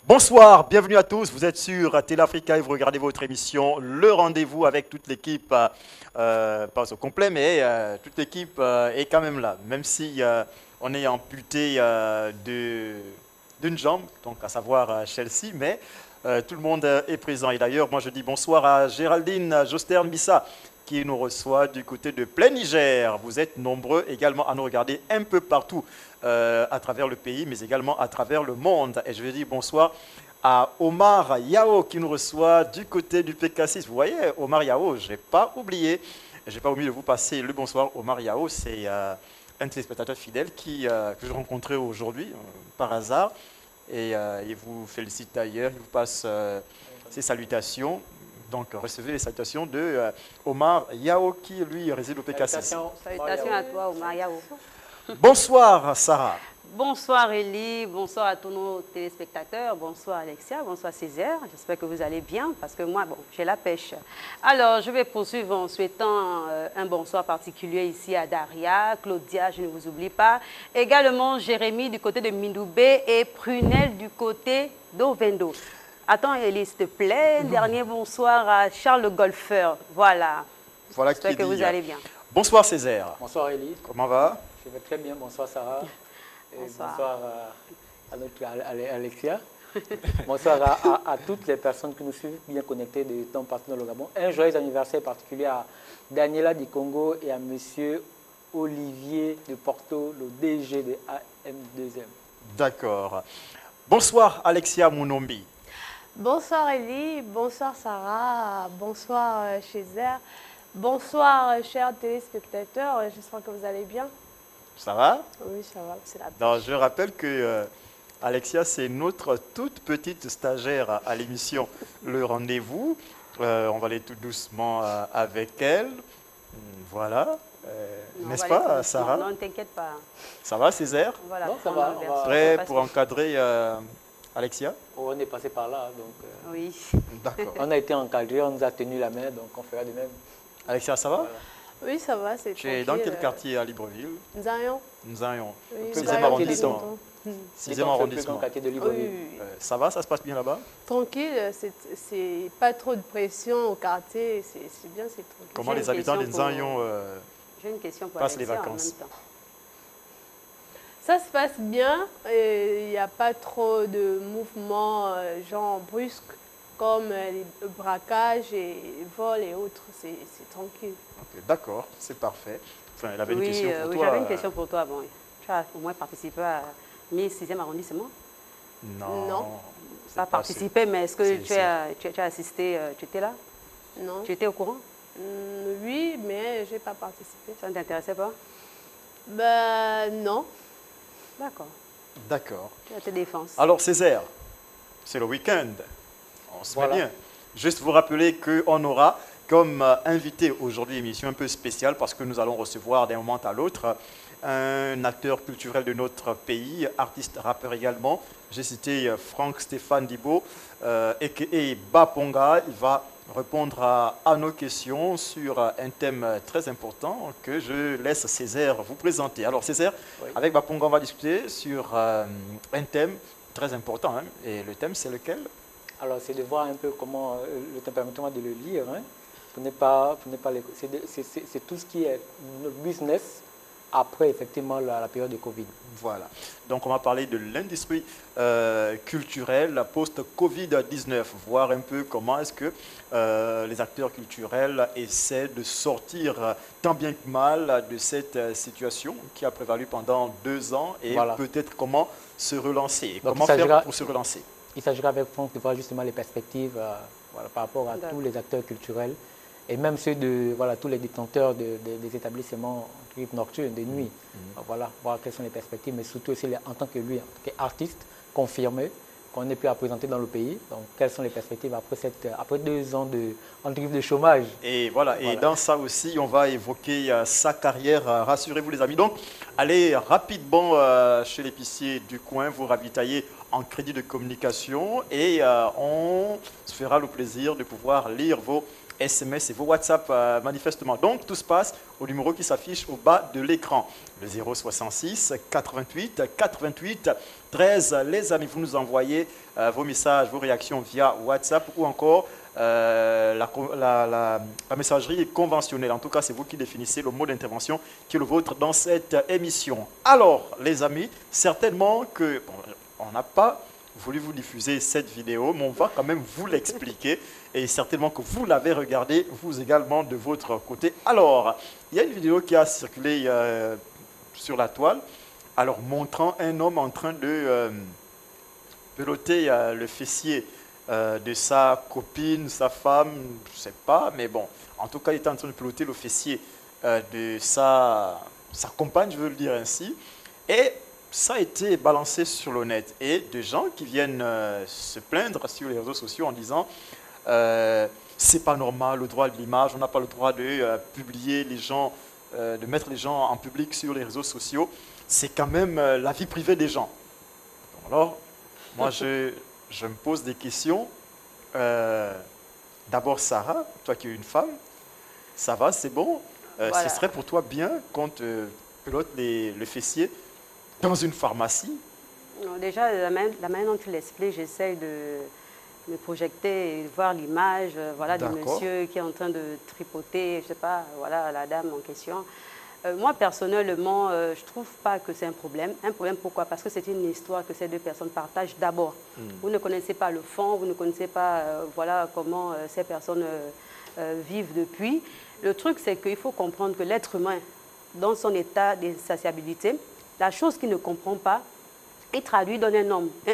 Bonsoir, bienvenue à tous. Vous êtes sur Télé Africa et vous regardez votre émission Le Rendez-vous avec toute l'équipe, pas au complet, mais toute l'équipe est quand même là, même si on est amputé d'une jambe, donc à savoir Chelsea, mais tout le monde est présent. Et d'ailleurs, moi je dis bonsoir à Géraldine Joster-Mbissa qui nous reçoit du côté de Plein Niger. Vous êtes nombreux également à nous regarder un peu partout à travers le pays, mais également à travers le monde. Et je vais dire bonsoir à Omar Yao qui nous reçoit du côté du PK6. Vous voyez, Omar Yao, je n'ai pas oublié. Je n'ai pas oublié de vous passer le bonsoir. Omar Yao, c'est un téléspectateur fidèle que j'ai rencontré aujourd'hui par hasard. Et il vous félicite d'ailleurs, il vous passe ses salutations. Donc, recevez les salutations de Omar Yao qui, lui, réside au PK6. Salutations à toi, Omar Yao. Bonsoir, Sarah. Bonsoir, Elie. Bonsoir à tous nos téléspectateurs. Bonsoir, Alexia. Bonsoir, Césaire. J'espère que vous allez bien parce que moi, bon, j'ai la pêche. Alors, je vais poursuivre en souhaitant un bonsoir particulier ici à Daria, Claudia, je ne vous oublie pas. Également, Jérémy du côté de Mindoubé et Prunel du côté d'Ovendo. Attends, Elie, s'il te plaît. Dernier bonsoir à Charles le golfeur. Voilà. Voilà j'espère que vous allez bien. Bonsoir, Césaire. Bonsoir, Elie. Comment va? Je vais très bien. Bonsoir, Sarah. Et bonsoir. À notre Alexia. Bonsoir à toutes les personnes qui nous suivent bien connectées de temps partout dans le Gabon. Un joyeux anniversaire particulier à Daniela du Congo et à monsieur Olivier de Porto, le DG de AM2M. D'accord. Bonsoir, Alexia Mounombi. Bonsoir Elie, bonsoir Sarah, bonsoir Chézère, bonsoir chers téléspectateurs, j'espère que vous allez bien. Ça va? Oui, ça va, c'est la Non, je rappelle que Alexia, c'est notre toute petite stagiaire à l'émission Le Rendez-vous. On va aller tout doucement avec elle. Voilà. N'est-ce pas, Sarah? Non, ne t'inquiète pas. Ça va, Césaire? Voilà, non, ça va. Prêt pour encadrer Alexia? On est passé par là, donc oui. D'accord. on a été encadré, on nous a tenu la main, donc on fera de même. Alexia, ça va? Voilà. Oui, ça va, c'est Tu es dans quel quartier à Libreville? Nzayon. Nzayon. Oui, 6e arrondissement. 6e arrondissement. Quartier de Oui, Libreville. oui, oui. Ça va, ça se passe bien là-bas? Tranquille, c'est pas trop de pression au quartier, c'est bien, c'est tranquille. Comment J'ai les une habitants de question pour- Nzayon J'ai une question pour passent les Alexia vacances? en même temps. Ça se passe bien, il n'y a pas trop de mouvements genre brusques comme les braquages et vols et autres, c'est tranquille. Ok, d'accord, c'est parfait. Enfin, elle avait une Oui, question pour oui, toi. j'avais une question pour toi. Bon, tu as au moins participé à 16e arrondissement? Non. Non. c'est Pas pas participé, mais est-ce que c'est- tu as assisté, tu étais là? Non. Tu étais au courant? Oui, mais je n'ai pas participé. Ça ne t'intéressait pas? Ben non. D'accord. D'accord. Tu as tes défenses. Alors, Césaire, c'est le week-end. On se met Voilà. bien. Juste vous rappeler qu'on aura comme invité aujourd'hui une émission un peu spéciale parce que nous allons recevoir d'un moment à l'autre un acteur culturel de notre pays, artiste, rappeur également. J'ai cité Franck Stéphane Dibo, et Baponga. Il va répondre à nos questions sur un thème très important que je laisse Césaire vous présenter. Alors Césaire, Oui. avec Baponga, on va discuter sur un thème très important. Hein. Et le thème, c'est lequel? Alors, c'est de voir un peu comment le temps, permettez-moi de le lire. Hein. C'est tout ce qui est notre business après, effectivement, la période de Covid. Voilà. Donc, on va parler de l'industrie culturelle post-Covid-19, voir un peu comment est-ce que les acteurs culturels essaient de sortir tant bien que mal de cette situation qui a prévalu pendant 2 ans et Voilà. peut-être comment se relancer. Donc, Comment il s'agira- faire pour se relancer? Il s'agira avec Franck de voir justement les perspectives voilà, par rapport à D'accord. tous les acteurs culturels et même ceux de voilà, tous les détenteurs des établissements nocturnes, de nuit. Voilà, voir quelles sont les perspectives, mais surtout aussi en tant que lui, en tant qu'artiste confirmé, qu'on ait pu à présenter dans le pays. Donc, quelles sont les perspectives après 2 ans de chômage? Et voilà, et Voilà. dans ça aussi, on va évoquer sa carrière, rassurez-vous les amis. Donc, allez rapidement chez l'épicier du coin, vous ravitailler en crédit de communication et on se fera le plaisir de pouvoir lire vos SMS et vos WhatsApp manifestement. Donc tout se passe au numéro qui s'affiche au bas de l'écran. Le 066 88 88 13. Les amis, vous nous envoyez vos messages, vos réactions via WhatsApp ou encore la messagerie conventionnelle. En tout cas, c'est vous qui définissez le mot d'intervention qui est le vôtre dans cette émission. Alors, les amis, certainement que on n'a pas voulu vous diffuser cette vidéo, mais on va quand même vous l'expliquer et certainement que vous l'avez regardée, vous également de votre côté. Alors, il y a une vidéo qui a circulé sur la toile, alors montrant un homme en train de peloter le fessier de sa copine, sa femme, je ne sais pas, mais bon, en tout cas, il était en train de peloter le fessier de sa compagne, je veux le dire ainsi, et ça a été balancé sur le net. Et des gens qui viennent se plaindre sur les réseaux sociaux en disant c'est pas normal, le droit de l'image, on n'a pas le droit de publier les gens, de mettre les gens en public sur les réseaux sociaux, c'est quand même la vie privée des gens. Alors, moi je me pose des questions. D'abord Sarah, toi qui es une femme, ça va, c'est bon, Voilà. ce serait pour toi bien qu'on te pelote le fessier dans une pharmacie? Non, déjà, la manière dont tu l'expliques, j'essaie de me projeter et de voir l'image voilà, du D'accord. monsieur qui est en train de tripoter, je ne sais pas, voilà, la dame en question. Moi, personnellement, je ne trouve pas que c'est un problème. Un problème, pourquoi? Parce que c'est une histoire que ces deux personnes partagent d'abord. Vous ne connaissez pas le fond, vous ne connaissez pas voilà, comment ces personnes vivent depuis. Le truc, c'est qu'il faut comprendre que l'être humain, dans son état d'insatiabilité, la chose qu'il ne comprend pas, il traduit dans un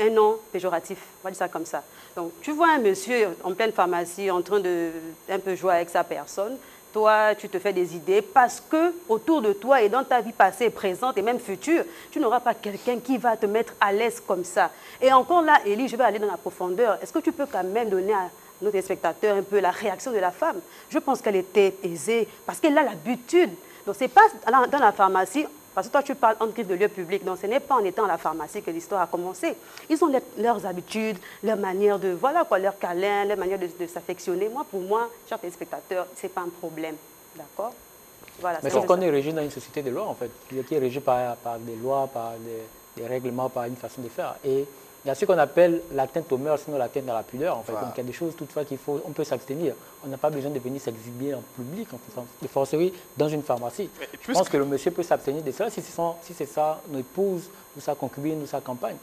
nom péjoratif. On va dire ça comme ça. Donc, tu vois un monsieur en pleine pharmacie en train de un peu jouer avec sa personne. Toi, tu te fais des idées parce que autour de toi et dans ta vie passée, présente et même future, tu n'auras pas quelqu'un qui va te mettre à l'aise comme ça. Et encore là, Élie, je vais aller dans la profondeur. Est-ce que tu peux quand même donner à nos téléspectateurs un peu la réaction de la femme? Je pense qu'elle était aisée parce qu'elle a l'habitude. Donc, c'est pas dans la pharmacie. Parce que toi, tu parles en crise de lieu public, donc ce n'est pas en étant à la pharmacie que l'histoire a commencé. Ils ont leurs habitudes, leur manière de, voilà quoi, leur câlin, leur manière de s'affectionner. Moi, pour moi, chers téléspectateurs, ce n'est pas un problème. D'accord? Voilà. Mais sauf qu'on est régi dans une société de loi, en fait, qui est régie par des lois, par des règlements, par une façon de faire. Et il y a ce qu'on appelle l'atteinte aux mœurs, sinon l'atteinte à la pudeur, en fait. Voilà. Donc il y a des choses toutefois on peut s'abstenir. On n'a pas besoin de venir s'exhiber en public, en fait, de forcerie dans une pharmacie. Je pense que le monsieur peut s'abstenir de cela si c'est sa épouse ou sa concubine ou sa compagne.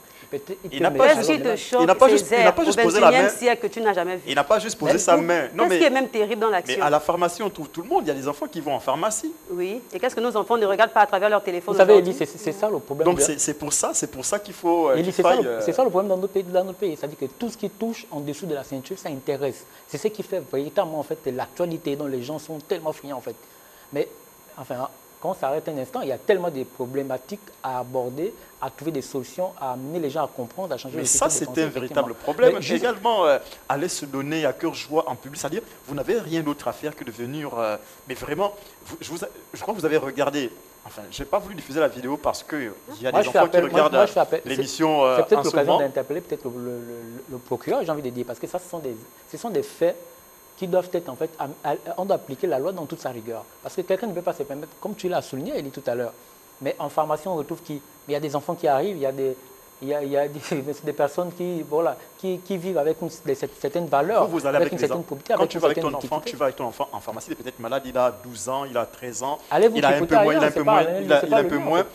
Il n'a pas juste posé la main. Siècle que tu n'as jamais vu. Il n'a pas juste posé sa main. Non, Qu'est-ce qui est même terrible dans l'action? Mais à la pharmacie, on trouve tout le monde. Il y a des enfants qui vont en pharmacie. Oui. Et qu'est-ce que nos enfants ne regardent pas à travers leur téléphone? Vous savez, Elie, c'est ça le problème. Donc c'est pour ça qu'il faut. Elie, c'est ça le problème dans notre pays. C'est-à-dire que tout ce qui touche en dessous de la ceinture, ça intéresse. C'est ce qui fait véritablement en fait l'actualité dont les gens sont tellement friands en fait. Mais enfin, quand on s'arrête un instant, il y a tellement de problématiques à aborder, à trouver des solutions, à amener les gens à comprendre, à changer Mais le ça, système de c'était un pensée, véritable effectivement. problème. Mais juste- Également, aller se donner à cœur joie en public, c'est-à-dire, vous n'avez rien d'autre à faire que de venir. Mais vraiment, je crois que vous avez regardé. Enfin, je n'ai pas voulu diffuser la vidéo parce qu'il y a Moi, des je fais enfants qui appel- moi, regardent je fais appel. l'émission C'est en peut-être ce l'occasion moment. d'interpeller peut-être le procureur, j'ai envie de dire, parce que ça, ce sont des faits qui doivent être en fait, on doit appliquer la loi dans toute sa rigueur. Parce que quelqu'un ne peut pas se permettre, comme tu l'as souligné, Elie, tout à l'heure, mais en pharmacie, on retrouve il y a des enfants qui arrivent, il y a des personnes qui vivent avec certaines valeurs, Vous allez avec une les certaine enfants. probité, Quand avec tu une vas avec certaine ton enfant, équité. tu vas avec ton enfant en pharmacie, il est peut-être malade, il a 12 ans, il a 13 ans, Allez-vous il a un chipoter peu moins, ailleurs, c'est pas- il a c'est pas un le peu mieux, en moins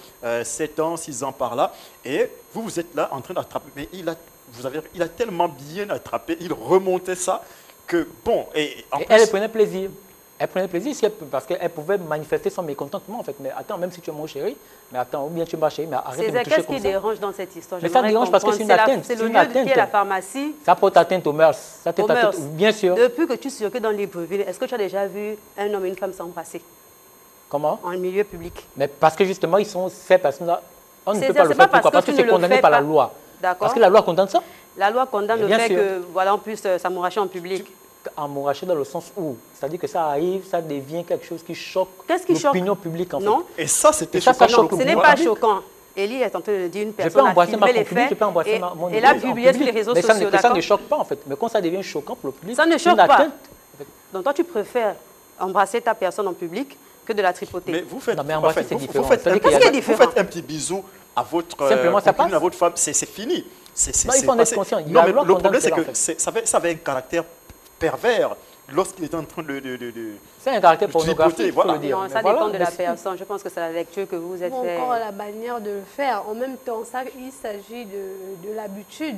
7 ans, 6 ans par là, et vous êtes là en train d'attraper, mais il a tellement bien attrapé, il remontait ça, que bon, et en Et plus, elle prenait plaisir. Elle prenait plaisir parce qu'elle pouvait manifester son mécontentement en fait. Mais attends, même si tu es mon chéri, mais attends, ou bien tu es ma chérie, mais arrête de me César, toucher qu'est-ce comme qui ça. dérange dans cette histoire? Mais ça J'aimerais dérange parce que comprendre. c'est une atteinte, C'est c'est le une lieu qui est atteinte. la pharmacie. Ça porte atteinte aux mœurs. Ça porte Aux atteinte, mœurs. bien sûr. Depuis que tu circules dans Libreville, est-ce que tu as déjà vu un homme et une femme s'embrasser Comment? en milieu public? Mais parce que justement, ils sont ces personnes-là. On ne C'est peut ça, pas le c'est faire. pas parce Pourquoi? que Parce que tu c'est ne le condamné fais par la pas. loi. D'accord. Parce que la loi condamne ça. La loi condamne le Bien fait sûr. que, voilà, en plus, s'amouracher en public. Amouraché dans le sens où, c'est-à-dire que ça arrive, ça devient quelque chose qui choque Qu'est-ce qui choque? l'opinion publique en fait. Non, et ça, c'était Et ça choquant. choque dans ce le n'est pouvoir pas public. choquant. Élie est en train de dire une Je peux personne a embrasser ma filmé les concubine, faits je peux embrasser et, mon et l'a épouse en publié sur les public. réseaux Mais sociaux, ça ne d'accord? choque pas en fait. Mais quand ça devient choquant pour le public, Ça ne c'est choque une pas. atteinte. Donc toi, tu préfères embrasser ta personne en public que de la tripoter. Mais vous faites, Non, mais embrasser, c'est différent. vous faites C'est-à-dire qu'il y a- vous différent. faites un petit bisou à votre Simplement, ça copine, passe. à votre femme, c'est fini. C'est Non, il faut en être passé. conscient. Il y Non, a mais loi le condamne problème, c'est cela, que en fait. ça avait un caractère pervers lorsqu'il était en train de C'est un caractère tripoter, pornographique, il faut voilà. le dire. Non, Mais ça voilà, dépend de la mais si- personne. Je pense que c'est la lecture que vous vous êtes Ou fait. encore la manière de le faire. En même temps, ça, il s'agit de l'habitude.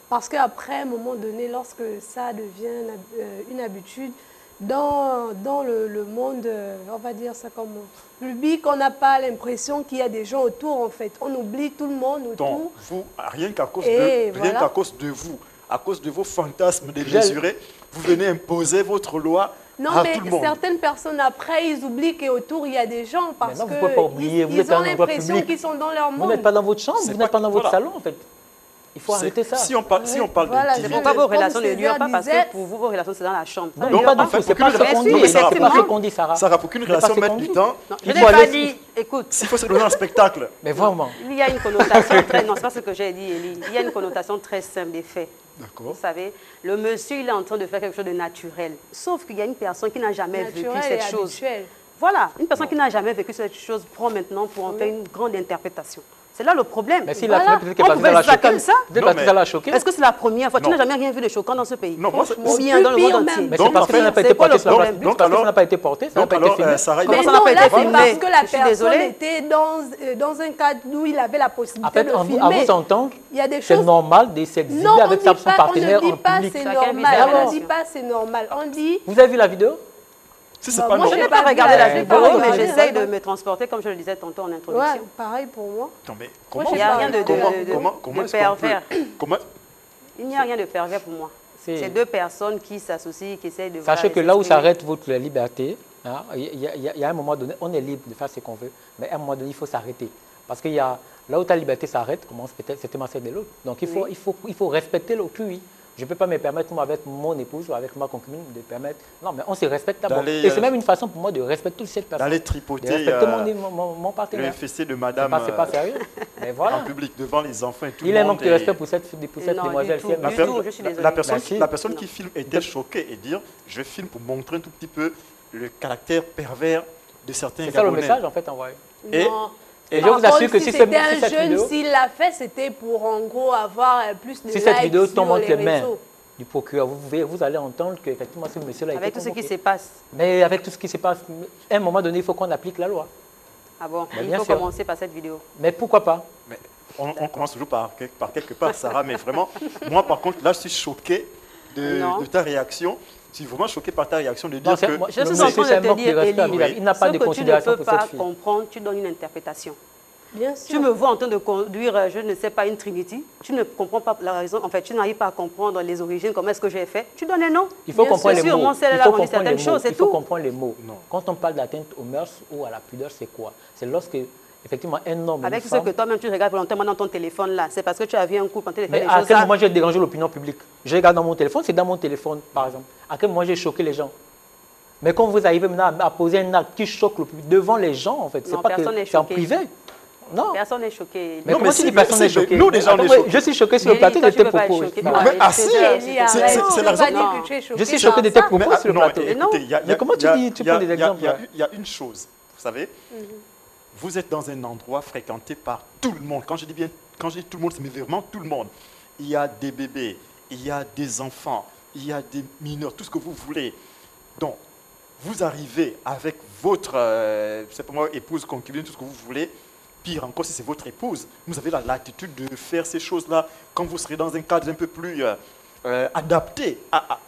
Parce qu'après, à un moment donné, lorsque ça devient une habitude, dans le monde, on va dire ça comme public, on n'a pas l'impression qu'il y a des gens autour, en fait. On oublie tout le monde autour. Donc, vous, rien qu'à cause, Et rien voilà. qu'à cause de vous, à cause de vos fantasmes démesurés, vous venez imposer votre loi Non, à mais tout le monde. certaines personnes, après, ils oublient qu'autour, il y a des gens parce non, vous pouvez pas oublier, vous êtes qu'ils ont dans un endroit l'impression public. qu'ils sont dans leur Vous monde. n'êtes pas dans votre chambre, C'est vous n'êtes pas dans votre voilà. salon, en fait. Il faut C'est- arrêter ça. Si on parle, Voilà, d'intimité, Pourquoi vos Comme relations ne Césaire durent pas? Parce disait- que pour vous, vos relations, c'est dans la chambre. Ça Non, ne mais dure pas pas. du tout, c'est Aucune pas ce relation. qu'on dit, Non, mais c'est pas effectivement. ce qu'on dit, Sarah. Sarah, pour qu'une C'est pas relation ce mette qu'on du dit. temps, Non, je Il n'ai faut pas aller- dit, écoute, s'il faut se donner un spectacle. Mais vraiment. il y a une connotation très... Non, c'est pas ce que j'ai dit, Elie. Il y a une connotation très simple des faits. D'accord. Vous savez, le monsieur, il est en train de faire quelque chose de naturel. Sauf qu'il y a une personne qui n'a jamais vécu Naturel et cette chose. habituel. Voilà, une personne qui n'a jamais vécu cette chose prend maintenant pour en faire une grande interprétation. C'est là le problème. Mais si Voilà. la peut-être que On parce que pouvait ça l'a le faire choqué. comme ça. Peut-être Non, parce que mais- ça l'a choqué. Est-ce que c'est la première fois? Tu Non. n'as jamais rien vu de choquant dans ce pays? Non, moi, Ou bien dans le Plus monde pire entier. même. Mais Donc, c'est parce en que ça n'a fait- pas été c'est quoi porté le sur la problème? place. Donc, Parce que ça alors- n'a pas été porté, ça n'a Donc pas été alors, filmé. Sarah, Comment Mais ça non, n'a pas là, été c'est filmé? parce que la Je suis personne désolée. était dans un cadre où il avait la En possibilité fait, de à filmer. vous entendre, Il y a des c'est choses... normal de s'exhiber Non, avec on son partenaire ne en dit pas public. c'est Chacun vit sa normal. On ne relation. dit pas c'est normal. On dit... Vous avez vu la vidéo? si c'est Bah, pas moi, Je normal. n'ai pas pas regardé vu la la vidéo, vidéo, mais ouais, j'essaye de ouais. me transporter, comme je le disais tantôt en Ouais, introduction. pareil pour moi. Non, mais Moi, comment, j'ai Il n'y a rien de comment est-ce qu'on peut- pervers. comment- Il n'y a rien de pervers pour moi. C'est- C'est deux personnes qui s'associent, qui essayent de... Sachez voilà, que là où s'exprimer. s'arrête votre liberté, hein, il y a un moment donné, on est libre de faire ce qu'on veut, mais à un moment donné, il faut s'arrêter. Parce qu'il y a là où ta liberté s'arrête, commence peut-être c'était celle de l'autre. Donc Oui. il faut respecter l'autrui. Je ne peux pas me permettre, moi, avec mon épouse ou avec ma concubine, de permettre. Non, mais on se respecte d'abord. D'aller, Et c'est même une façon pour moi de respecter toute cette personne. D'aller De tripoter respecter mon le partenaire. fessé de C'est madame pas sérieux. Mais en voilà. public devant les enfants et tout Il le est un monde. manque de respect pour cette Non, demoiselle. du tout, si elle La, du m'a- tout, je suis désolée. Merci. la personne Non. qui filme est-elle choquée et dire je filme pour montrer un tout petit peu le caractère pervers de certains C'est ça le Gabonais. message en fait envoyé. Et- Non. Et je Par vous assure contre, que si si c'était un cette jeune, vidéo, s'il l'a fait, c'était pour en gros avoir plus de si cette likes vidéo tombe sur entre les les mains réseaux. du procureur, vous allez entendre qu'effectivement ce monsieur-là a été Avec tout ce qui convoqué. se passe. Mais avec tout ce qui se passe, à un moment donné, il faut qu'on applique la loi. Ah bon, Mais il bien faut sûr. commencer par cette vidéo. Mais pourquoi pas? Mais on commence toujours par quelque part, Sarah, mais vraiment, moi par contre, là je suis choqué Non. de ta réaction. Je suis vraiment choqué par ta réaction de Non, dire c'est- que... moi, Je le suis monsieur, en train c'est un de te manque de dire, respect à Elie, vis-à-vis. Il n'a pas ce de que tu ne considération peux pour pas cette fille. comprendre, tu donnes une interprétation. Bien Tu sûr. me vois en train de conduire, je ne sais pas, une Trinity. Tu ne comprends pas la raison. En fait, tu n'arrives pas à comprendre les origines, comment est-ce que j'ai fait. Tu donnes un nom. Il faut Bien comprendre sûr, les mots. sûrement, celle-là Il faut a rendu comprendre certaines les choses, mots. c'est Il faut tout. comprendre les mots. Non. Quand on parle d'atteinte aux mœurs ou à la pudeur, c'est quoi? C'est lorsque, effectivement, un homme et Avec une ce que femme... toi-même tu regardes volontairement dans ton téléphone là, c'est parce que tu as vu un couple en train de faire Mais des à choses quel là. moment j'ai dérangé l'opinion publique? Je regarde dans mon téléphone, c'est dans mon téléphone, par exemple. À quel moment j'ai choqué les gens? Mais quand vous arrivez maintenant à poser un acte qui choque le public devant les gens, en fait, c'est Non, pas que personne n'est c'est en choqué. privé. Non. Personne n'est choqué. Mais Non, comment mais tu si, dis personne mais n'est si, choqué? nous, déjà, on est Attends, choqués. je suis choqué sur le Elie, plateau de toi, tu tes peux pas être propos. choqué. Voilà. Mais ah, si, Elie, arrête. c'est Tu la peux pas raison. dire Non. que tu es choqué Je suis par choqué de ça. tes propos sur le non, plateau. écoutez, il y a- Mais comment tu dis, tu prends des exemples? Il y a une chose, vous savez, vous êtes dans un endroit fréquenté par tout le monde. Quand je dis bien, quand je dis tout le monde, c'est vraiment tout le monde. Il y a des bébés, il y a des enfants, il y a des mineurs, tout ce que vous voulez. Donc, vous arrivez avec votre, je sais pas moi, épouse, concubine, tout ce que vous voulez. Pire encore, si c'est votre épouse, vous avez la latitude de faire ces choses-là quand vous serez dans un cadre un peu plus adapté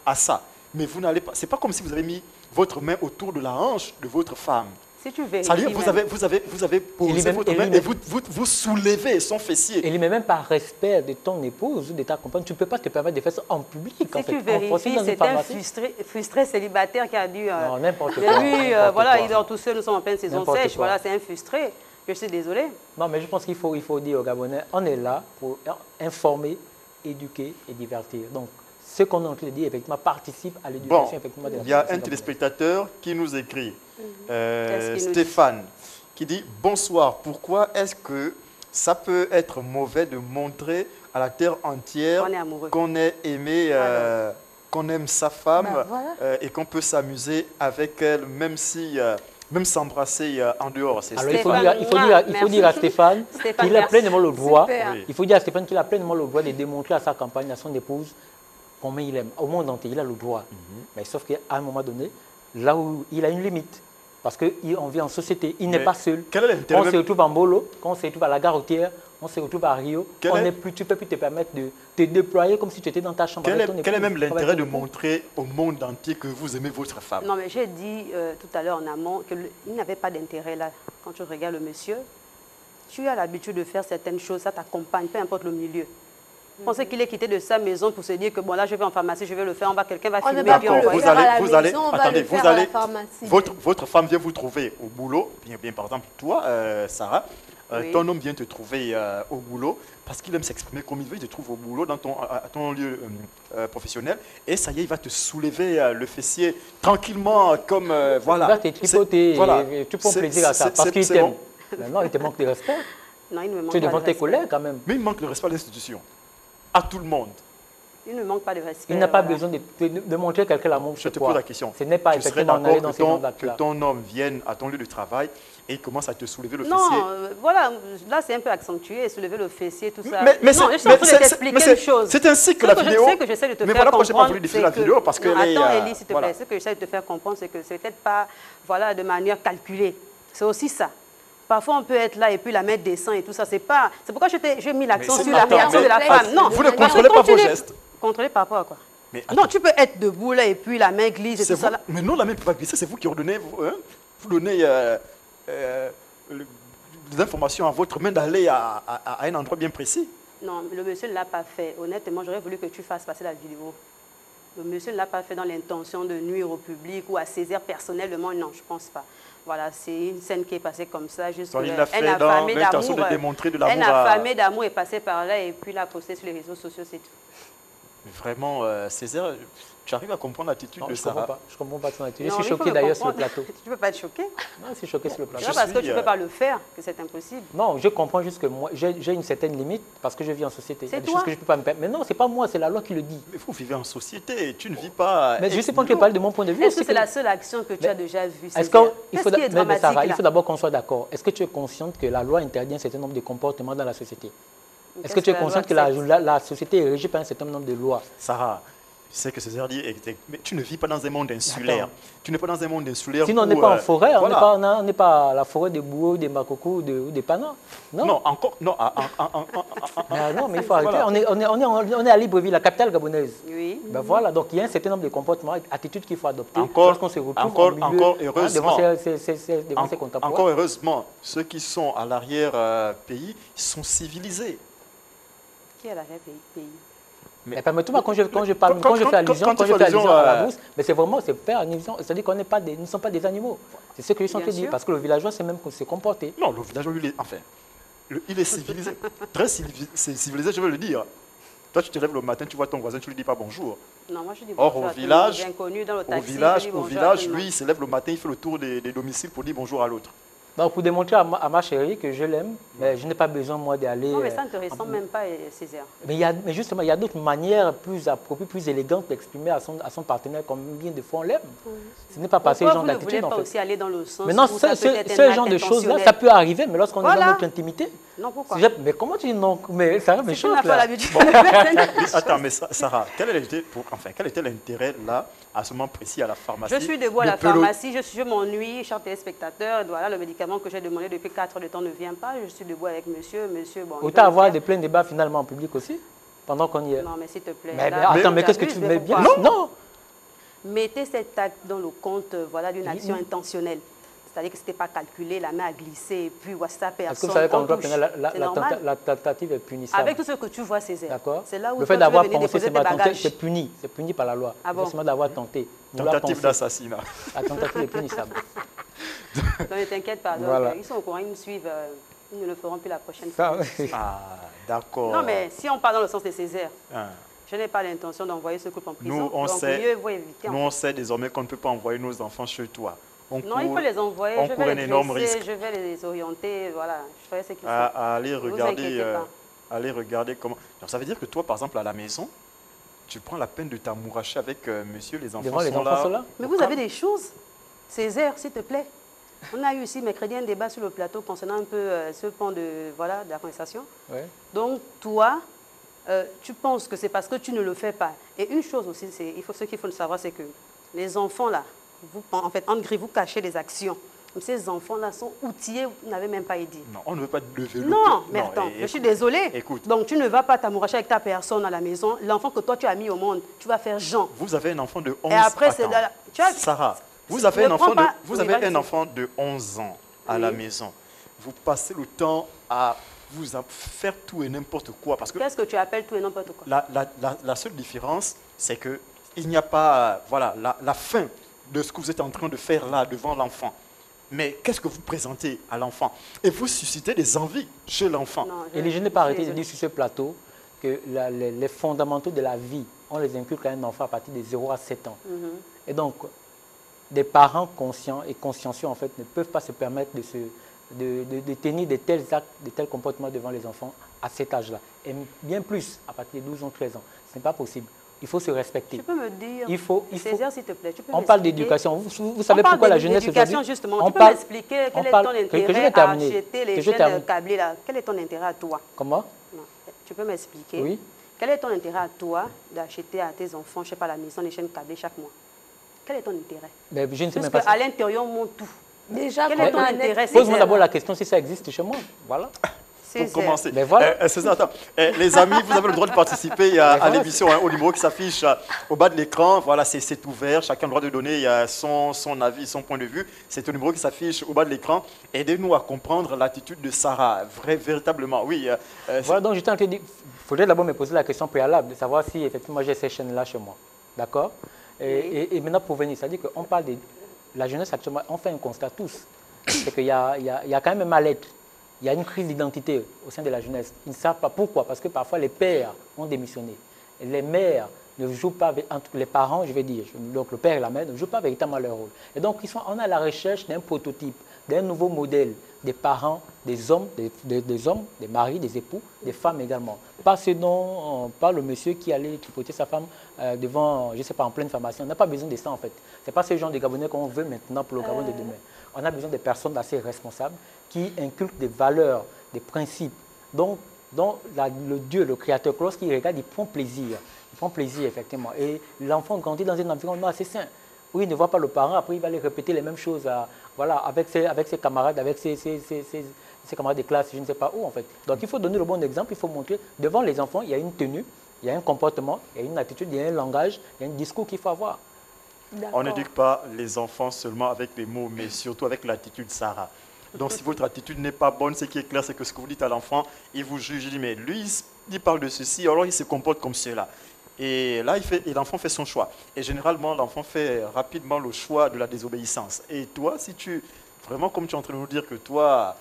à ça. Mais vous n'allez pas. C'est pas comme si vous avez mis votre main autour de la hanche de votre femme. Si tu vérifies. C'est-à-dire, vous même. avez posé même- votre Elie main et même- vous soulevez son fessier. Et même par respect de ton épouse ou de ta compagne, tu ne peux pas te permettre de faire ça en public. en Si fait. tu En procès vérifies, dans une c'est un pharmacie. frustré célibataire qui a dû... Non, n'importe Lui, quoi. n'importe voilà, quoi. il dort tout seul, nous sommes en pleine saison N'importe sèche. quoi. Voilà, c'est un frustré. Je suis désolée. Non, mais je pense qu'il faut dire aux Gabonais, on est là pour informer, éduquer et divertir. Donc, ce qu'on est en train de dire, effectivement, participe à l'éducation, Bon, effectivement, de la il y a population un gabonaise. téléspectateur qui nous écrit, Qu'est-ce qu'il nous Stéphane, qui dit « Bonsoir, pourquoi est-ce que ça peut être mauvais de montrer à la terre entière On est amoureux. qu'on est aimé qu'on aime sa femme Bah, voilà. et qu'on peut s'amuser avec elle, même si, même s'embrasser en dehors. C'est Alors, il faut Stéphane, dire à Stéphane Stéphane, qu'il a merci. pleinement le droit. Super. Oui. Il faut dire à Stéphane qu'il a pleinement le droit de démontrer à sa compagne, à son épouse, combien il aime. Au monde entier, il a le droit. Mais sauf qu'à un moment donné, là où il a une limite, parce qu'on vit en société, il n'est Mais pas seul. quel est l'intérêt Quand on se même- retrouve en Bolo, quand on se retrouve à la gare routière, on se retrouve à Rio, Quel on est- n'est plus, tu ne peux plus te permettre de te déployer comme si tu étais dans ta chambre avec ton épouse. Quel est même avec l'intérêt ton de époux. montrer au monde entier que vous aimez votre femme? Non, mais j'ai dit tout à l'heure en amont qu'il n'avait pas d'intérêt là. Quand tu regardes le monsieur, tu as l'habitude de faire certaines choses, ça t'accompagne, peu importe le milieu. Pensez qu'il est quitté de sa maison pour se dire que bon là je vais en pharmacie, je vais le faire, quelqu'un va On ne filmer va et puis pas le envoyer. faire à la maison, on va attendez, le vous faire à la allez, pharmacie. votre femme vient vous trouver au boulot, bien par exemple toi, Sarah, Oui. ton homme vient te trouver au boulot parce qu'il aime s'exprimer comme il veut, il te trouve au boulot dans à ton lieu professionnel et ça y est, il va te soulever le fessier tranquillement comme voilà. Il va te tripoter Voilà. et tu prends C'est- plaisir à ça c'est- parce c'est- qu'il c'est t'aime. bon. Maintenant, il te manque de respect. Non, il ne me manque Tu es pas devant de tes respect. collègues quand même. Mais il manque le respect à l'institution, à tout le monde. Il ne manque pas de respect. Il n'a pas voilà. besoin de montrer quelqu'un l'amour Je chez te toi. pose la question. Ce n'est pas Tu serais effectivement en aller d'accord dans ces que mandats-là. ton homme vienne à ton lieu de travail et il commence à te soulever le Non, fessier? voilà, là c'est un peu accentué, soulever le fessier, tout ça. Mais non, je suis en train de t'expliquer une chose. c'est ainsi que Ce la que vidéo. Je sais que j'essaie de te mais faire voilà pourquoi je n'ai pas comprendre. voulu diffuser c'est la que- vidéo parce que. Non, elle est, attends, Elie, s'il te voilà. plaît. Ce que j'essaie de te faire comprendre, c'est que c'est peut-être pas voilà, de manière calculée. C'est aussi ça. Parfois, on peut être là et puis la mettre descend et tout ça. C'est pas. C'est pourquoi j'ai mis l'accent Mais sur c'est- la attends, réaction mais- de la femme. Non, Vous ne parce que contrôlez pas quand tu vos dis- gestes. Contrôler par rapport à quoi? Mais Non, attends, tu peux être debout là et puis la main glisse et c'est tout ça vous- là. Mais non, la main ne peut pas glisser, c'est vous qui ordonnez. Vous donnez des informations à votre main d'aller à un endroit bien précis. Non, le monsieur ne l'a pas fait. Honnêtement, j'aurais voulu que tu fasses passer la vidéo. Le monsieur ne l'a pas fait dans l'intention de nuire au public ou à saisir personnellement. Non, je ne pense pas. Voilà, c'est une scène qui est passée comme ça. Juste Donc, il que l'a fait un dans affamé l'intention de d'amour, démontrer de un l'amour à. affamé d'amour est passé par là et puis l'a posté sur les réseaux sociaux, c'est tout. Vraiment, Césaire, tu arrives à comprendre l'attitude Non, de je ne comprends Sarah? pas. Je comprends pas ton attitude. Je Non, suis il faut choqué me d'ailleurs sur le comprendre. plateau. Tu ne peux pas être choqué. Non, je suis choqué sur le plateau. C'est pas parce que suis, tu ne peux pas le faire que c'est impossible. Non, je comprends juste que moi, j'ai une certaine limite parce que je vis en société. Il y a C'est des toi. choses que je ne peux pas me permettre. Mais non, ce n'est pas moi, c'est la loi qui le dit. Mais vous vivez en société, tu ne vis pas. Mais je sais pas que je parle de mon point de vue. Est-ce que aussi c'est la seule action que tu as déjà vue? Est-ce Césaire? qu'il Qu'est-ce faut, qui est mais dramatique Sarah, il là? faut d'abord qu'on soit d'accord. Est-ce que tu es consciente que la loi interdit un certain nombre de comportements dans la société? Est-ce que tu es la loi consciente que accepte? la société est régie par un certain nombre de lois? Sarah, je sais que Césaire dit, mais tu ne vis pas dans un monde insulaire. Attends. Tu n'es pas dans un monde insulaire. Sinon, on où, n'est pas en forêt, on voilà. n'est pas à la forêt des Bouaux, des Makoko ou des Pana. Non, Non, encore. Non, non, mais il faut arrêter. Voilà. On est à Libreville, la capitale gabonaise. Oui. Ben voilà, donc il y a un certain nombre de comportements, attitudes qu'il faut adopter Encore- lorsqu'on se retrouve encore- au milieu, encore heureusement. devant ses contemporains. Encore heureusement, ceux qui sont à l'arrière-pays sont civilisés. Qui est l'arrière-pays? Mais permettez-moi, quand je parle, quand je fais allusion, quand quand tu je fais fais allusion allusion, à la brousse, mais c'est vraiment, c'est faire allusion, c'est-à-dire qu'on n'est pas nous ne sommes pas des animaux. C'est ce que je suis en train de Bien dire, sûr. parce que le villageois sait même se comporter. Non, le villageois, lui, il est civilisé. Très civilisé, je veux le dire. Toi, tu te lèves le matin, tu vois ton voisin, tu lui dis pas bonjour. Non, moi je dis Or, bonjour au à tout le village, monde. Inconnu dans le Au taxi, je village, dis au bonjour à village, tout le lui, monde. il se lève le matin, il fait le tour des domiciles pour dire bonjour à l'autre. Donc pour démontrer à ma chérie que je l'aime, mais je n'ai pas besoin moi d'aller... Non, mais ça ne te ressemble même pas, Césaire. Mais justement, il y a d'autres manières plus appropriées, plus élégantes d'exprimer à son partenaire combien de fois on l'aime. Ce n'est pas passer ce Pourquoi genre vous ne voulez d'attitude en pas fait. aussi aller dans le sens Maintenant, où ça peut être ce un genre acte de choses-là, intentionnel? ça peut arriver, mais lorsqu'on est Voilà. dans notre intimité. Non, pourquoi? Mais comment tu dis non? Mais ça me Tu choque n'as pas là. l'habitude de faire Mais attends, mais Sarah, quel était l'intérêt là, à ce moment précis, à la pharmacie? Je suis debout à de la peloter- pharmacie, je m'ennuie, cher téléspectateur, voilà, le médicament que j'ai demandé depuis 4 heures de temps ne vient pas, je suis debout avec monsieur, bon... il Autant veut avoir le des pleins débats finalement en public aussi, pendant qu'on y est. faire. Non, mais s'il te plaît. Mais là, attends, mais tu qu'est-ce que abuses, tu mais mets bien? pourquoi? Non. Mettez cet acte dans le compte voilà, d'une action intentionnelle. C'est-à-dire que ce n'était pas calculé, la main a glissé, et puis WhatsApp Est-ce que personne, vous savez qu'en on droit touche. pénal, C'est normal. la tentative est punissable? Avec tout ce que tu vois, Césaire, D'accord. c'est là où Le toi, fait tu d'avoir veux venir pensé, déposer tes c'est bagages. puni par la loi. Ah bon? Effectivement d'avoir tenté. Vouloir Tentative penser. d'assassinat. La tentative est punissable. Non, ne t'inquiète pas, donc, Voilà. ils sont au courant, ils me suivent, ils ne le feront plus la prochaine Ça, fois. Ah, d'accord. Non, mais si on parle dans le sens de Césaire, Hein. je n'ai pas l'intention d'envoyer ce couple en prison. Nous, on donc sait- mieux vaut éviter. en Nous, on sait désormais qu'on ne peut pas envoyer nos enfants chez toi. On Non, il faut court les envoyer, on je court vais un les énorme dresser, risque. je vais les orienter, voilà, je ferai ce qu'il faut. à aller Vous regarder, inquiétez pas. aller regarder comment. Donc, ça veut dire que toi, par exemple, à la maison, tu prends la peine de t'amouracher avec monsieur, les enfants Devant les sont enfants sont là. Mais vous avez des choses. Césaire, s'il te plaît. On a eu ici mercredi un débat sur le plateau concernant un peu ce pan de la conversation. Ouais. Donc, toi, tu penses que c'est parce que tu ne le fais pas. Et une chose aussi, ce qu'il faut savoir, c'est que les enfants, là, en fait, en gris, vous cachez les actions. Ces enfants-là sont outillés, vous n'avez même pas aidé. Non, on ne veut pas lever le Non, ton. mais attends, je suis écoute, désolée. Écoute, Donc, tu ne vas pas t'amouracher avec ta personne à la maison. L'enfant que toi, tu as mis au monde, tu vas faire Jean. vous avez un enfant de 11 Et après, c'est... Attends, Sarah, vous avez un enfant vas-y. enfant de 11 ans à la maison. Vous passez le temps à faire tout et n'importe quoi. Parce que Qu'est-ce que tu appelles tout et n'importe quoi? la seule différence, c'est qu'il n'y a pas voilà, la fin de ce que vous êtes en train de faire là devant l'enfant. Mais qu'est-ce que vous présentez à l'enfant? Et vous suscitez des envies chez l'enfant. Et je n'ai pas arrêté de dire sur ce plateau que les fondamentaux de la vie, on les inculque à un enfant à partir de 0 à 7 ans. Et donc, des parents conscients et consciencieux, en fait, ne peuvent pas se permettre de tenir de tels actes, de tels comportements devant les enfants à cet âge-là. Et bien plus, à partir de 12 ans, 13 ans. Ce n'est pas possible. Il faut se respecter. Tu peux me dire, Césaire, s'il te plaît, tu peux on parle d'éducation. Vous savez pourquoi la jeunesse aujourd'hui... Justement. Tu peux m'expliquer quel est ton intérêt à acheter les chaînes câblées là? Quel est ton intérêt à toi? Comment? Non. Tu peux m'expliquer? Oui. Quel est ton intérêt à toi d'acheter à tes enfants, je ne sais pas, à la maison, les chaînes câblées chaque mois? Quel est ton intérêt? Mais je ne sais même Parce pas. qu'à l'intérieur, on monte tout. Déjà, quel est ton intérêt? Pose-moi d'abord la question si ça existe chez moi. Voilà. Pour commencer. Mais voilà. Césaire, attends. Les amis, vous avez le droit de participer à l'émission, au numéro qui s'affiche au bas de l'écran. Voilà, c'est ouvert. Chacun a le droit de donner son avis, son point de vue. C'est au numéro qui s'affiche au bas de l'écran. Aidez-nous à comprendre l'attitude de Sarah. Véritablement, oui. Voilà, donc j'étais en train de dire, il faudrait d'abord me poser la question préalable, de savoir si effectivement j'ai ces chaînes-là chez moi. D'accord? Et maintenant, pour venir, c'est-à-dire qu'on parle de la jeunesse actuellement, on fait un constat tous. C'est qu'il y a quand même un mal-être. Il y a une crise d'identité au sein de la jeunesse. Ils ne savent pas pourquoi. Parce que parfois, les pères ont démissionné. Et les mères ne jouent pas, entre les parents, je vais dire, donc le père et la mère ne jouent pas véritablement leur rôle. Et donc, on est à la recherche d'un prototype, d'un nouveau modèle des parents, des hommes, des maris, des époux, des femmes également. Pas ce dont on parle le monsieur qui allait tripoter sa femme devant, je ne sais pas, en pleine pharmacie. On n'a pas besoin de ça, en fait. Ce n'est pas ce genre de Gabonais qu'on veut maintenant pour le Gabon de demain. On a besoin de personnes assez responsables qui inculquent des valeurs, des principes, dont le Dieu, le Créateur, lorsqu'il regarde, il prend plaisir. Il prend plaisir, effectivement. Et l'enfant grandit dans un environnement assez sain, où il ne voit pas le parent, après il va aller répéter les mêmes choses voilà, avec ses camarades, avec ses camarades de classe, je ne sais pas où, en fait. Donc il faut donner le bon exemple, il faut montrer, devant les enfants, il y a une tenue, il y a un comportement, il y a une attitude, il y a un langage, il y a un discours qu'il faut avoir. On n'éduque pas les enfants seulement avec les mots, mais surtout avec l'attitude Sarah. Donc si votre attitude n'est pas bonne, ce qui est clair, c'est que ce que vous dites à l'enfant, il vous juge, il dit, mais lui, il parle de ceci, alors il se comporte comme cela. Et là, l'enfant fait son choix. Et généralement, l'enfant fait rapidement le choix de la désobéissance. Et toi, si vraiment comme tu es en train de nous dire que toi,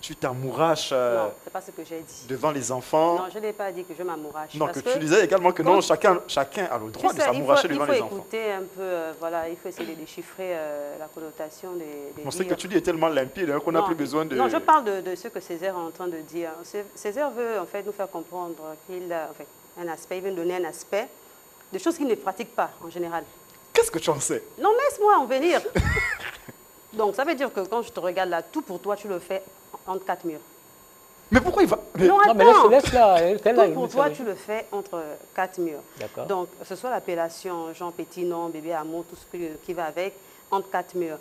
tu t'amouraches c'est pas ce que j'ai dit. Devant les enfants. Non, je n'ai pas dit que je m'amourache. Non, que tu disais également que non, chacun a le droit de s'amouracher devant les enfants. Il faut écouter un peu, voilà, il faut essayer de déchiffrer la connotation des ce que tu dis est tellement limpide qu'on n'a plus besoin de... Non, je parle de ce que Césaire est en train de dire. Césaire veut en fait nous faire comprendre qu'il a un aspect, il veut nous donner un aspect de choses qu'il ne pratique pas en général. Qu'est-ce que tu en sais? Non, laisse-moi en venir. Donc, ça veut dire que quand je te regarde là, tout pour toi, tu le fais entre 4 murs. Mais pourquoi il va... Non, attends. Non, mais laisse-la. Tout pour toi, tu le fais entre 4 murs. D'accord. Donc, que ce soit l'appellation Jean Petit, nom, bébé, amour, tout ce qui va avec, entre 4 murs.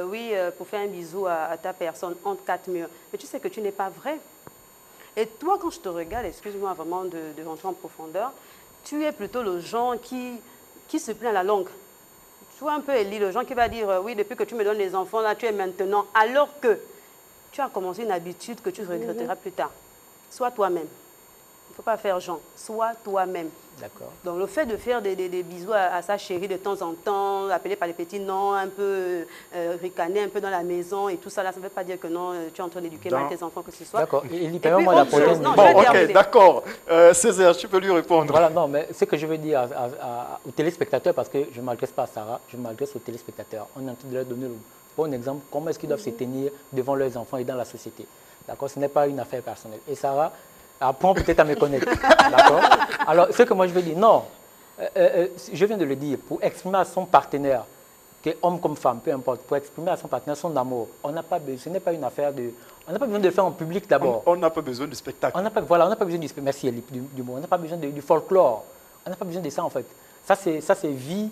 Oui, pour faire un bisou à ta personne, entre 4 murs. Mais tu sais que tu n'es pas vrai. Et toi, quand je te regarde, excuse-moi vraiment de rentrer en profondeur, tu es plutôt le genre qui se plaint la langue. Tu vois un peu Elie, le genre qui va dire, oui, depuis que tu me donnes les enfants, là, tu es maintenant, alors que tu as commencé une habitude que tu regretteras plus tard. Sois toi-même. Il ne faut pas faire genre. Sois toi-même. D'accord. Donc, le fait de faire des bisous à sa chérie de temps en temps, appeler par les petits noms, un peu ricaner un peu dans la maison et tout ça, là, ça ne veut pas dire que non, tu es en train d'éduquer mal tes enfants, que ce soit. D'accord. Permets-moi la prochaine. Bon, ok, d'accord. Césaire, tu peux lui répondre. Voilà, non, mais ce que je veux dire aux téléspectateurs, parce que je ne m'adresse pas à Sarah, je m'adresse aux téléspectateurs. On est en train de leur donner le bon exemple, comment est-ce qu'ils doivent se tenir devant leurs enfants et dans la société. D'accord, ce n'est pas une affaire personnelle. Et Sarah apprend peut-être à me connaître. D'accord. Alors, ce que moi je veux dire, non, je viens de le dire, pour exprimer à son partenaire, que homme comme femme, peu importe, pour exprimer à son partenaire son amour, on n'a pas besoin, ce n'est pas une affaire de... On n'a pas besoin de le faire en public d'abord. On n'a pas besoin de spectacle. On n'a pas, voilà, on n'a pas besoin merci, du mot. On n'a pas besoin du folklore. On n'a pas besoin de ça en fait. Ça c'est vie